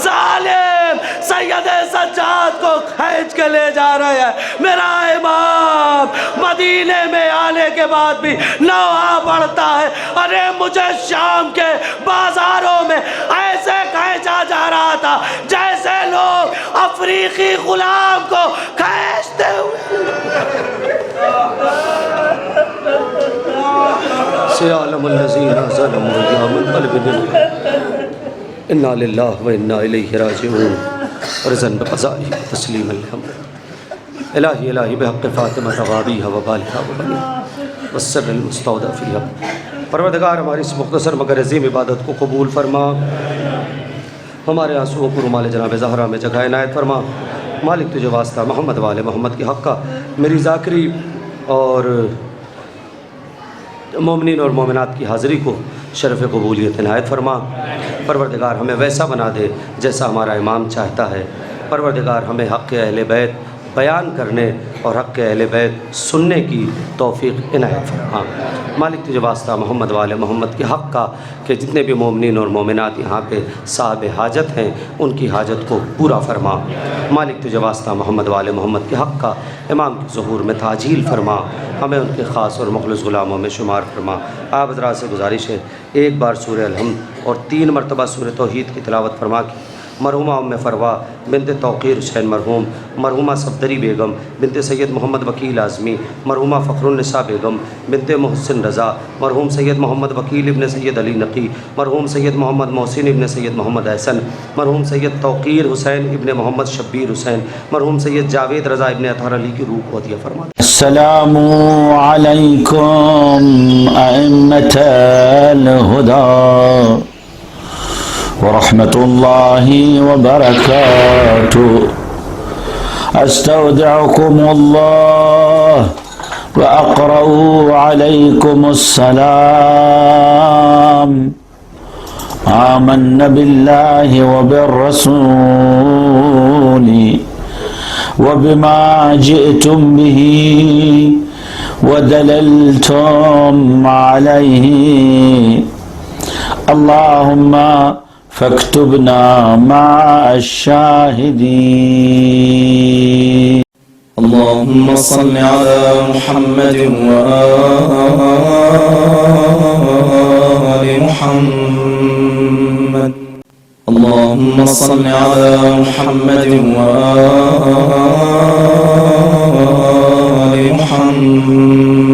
ظالم سید سجاد کو کھینچ کے لے جا رہے ہیں، میرا امام مدینے میں آنے کے بعد بھی نوحہ پڑھتا ہے، ارے مجھے شام کے بازاروں میں ایسے کھینچا جا رہا تھا جیسے لوگ افریقی غلام کو کھینچتے ہوئے۔ سیعلم الذین ظلموا یا منقلب انا للہ و انا الیہ راجعون رضاً بقضائہ تسلیما الحمد الہی الہی بحق فاطمہ غابیہ و بالہا و بنیہا والسر المستودع فیہا۔ پروردگار ہماری اس مختصر مگر عظیم عبادت کو قبول فرما، ہمارے آنسوؤں کو رومال جناب زہرا میں جگہ عنایت فرما۔ مالک تجھے واسطہ محمد والے محمد کی حق کا میری ذاکری اور مومنین اور مومنات کی حاضری کو شرف قبولیت عنایت فرما۔ پروردگار ہمیں ویسا بنا دے جیسا ہمارا امام چاہتا ہے۔ پروردگار ہمیں حق اہل بیت بیان کرنے اور حق اہل بیت سننے کی توفیق عنایت فرما۔ مالک تجھے واسطہ محمد والے محمد کے حق کا کہ جتنے بھی مومنین اور مومنات یہاں پہ صاحب حاجت ہیں ان کی حاجت کو پورا فرما۔ مالک تجھے واسطہ محمد والے محمد کے حق کا امام کے ظہور میں تعجیل فرما، ہمیں ان کے خاص اور مخلص غلاموں میں شمار فرما۔ آپ حضرات سے گزارش ہے ایک بار سورہ الحمد اور 3 مرتبہ سورہ توحید کی تلاوت فرما کی مرحومہ ام فروا بنت توقیر حسین مرحوم، مرحومہ صفدری بیگم بنت سید محمد وکیل اعظمی، مرحومہ فخر النساء بیگم بنت محسن رضا، مرحوم سید محمد وکیل ابن سید علی نقی، مرحوم سید محمد محسن ابن سید محمد احسن، مرحوم سید توقیر حسین ابن محمد شبیر حسین، مرحوم سید جاوید رضا ابن اطہر علی کی روح کو عطیہ فرما۔ السلام علیکم ائمة الہدی ورحمة الله وبركاته، استودعكم الله وأقرأ عليكم السلام، آمنا بالله وبالرسول وبما جئتم به ودللتم عليه، اللهم فاكتبنا مع الشاهدين. اللهم صل على محمد وآل محمد. اللهم صل على محمد وآل محمد.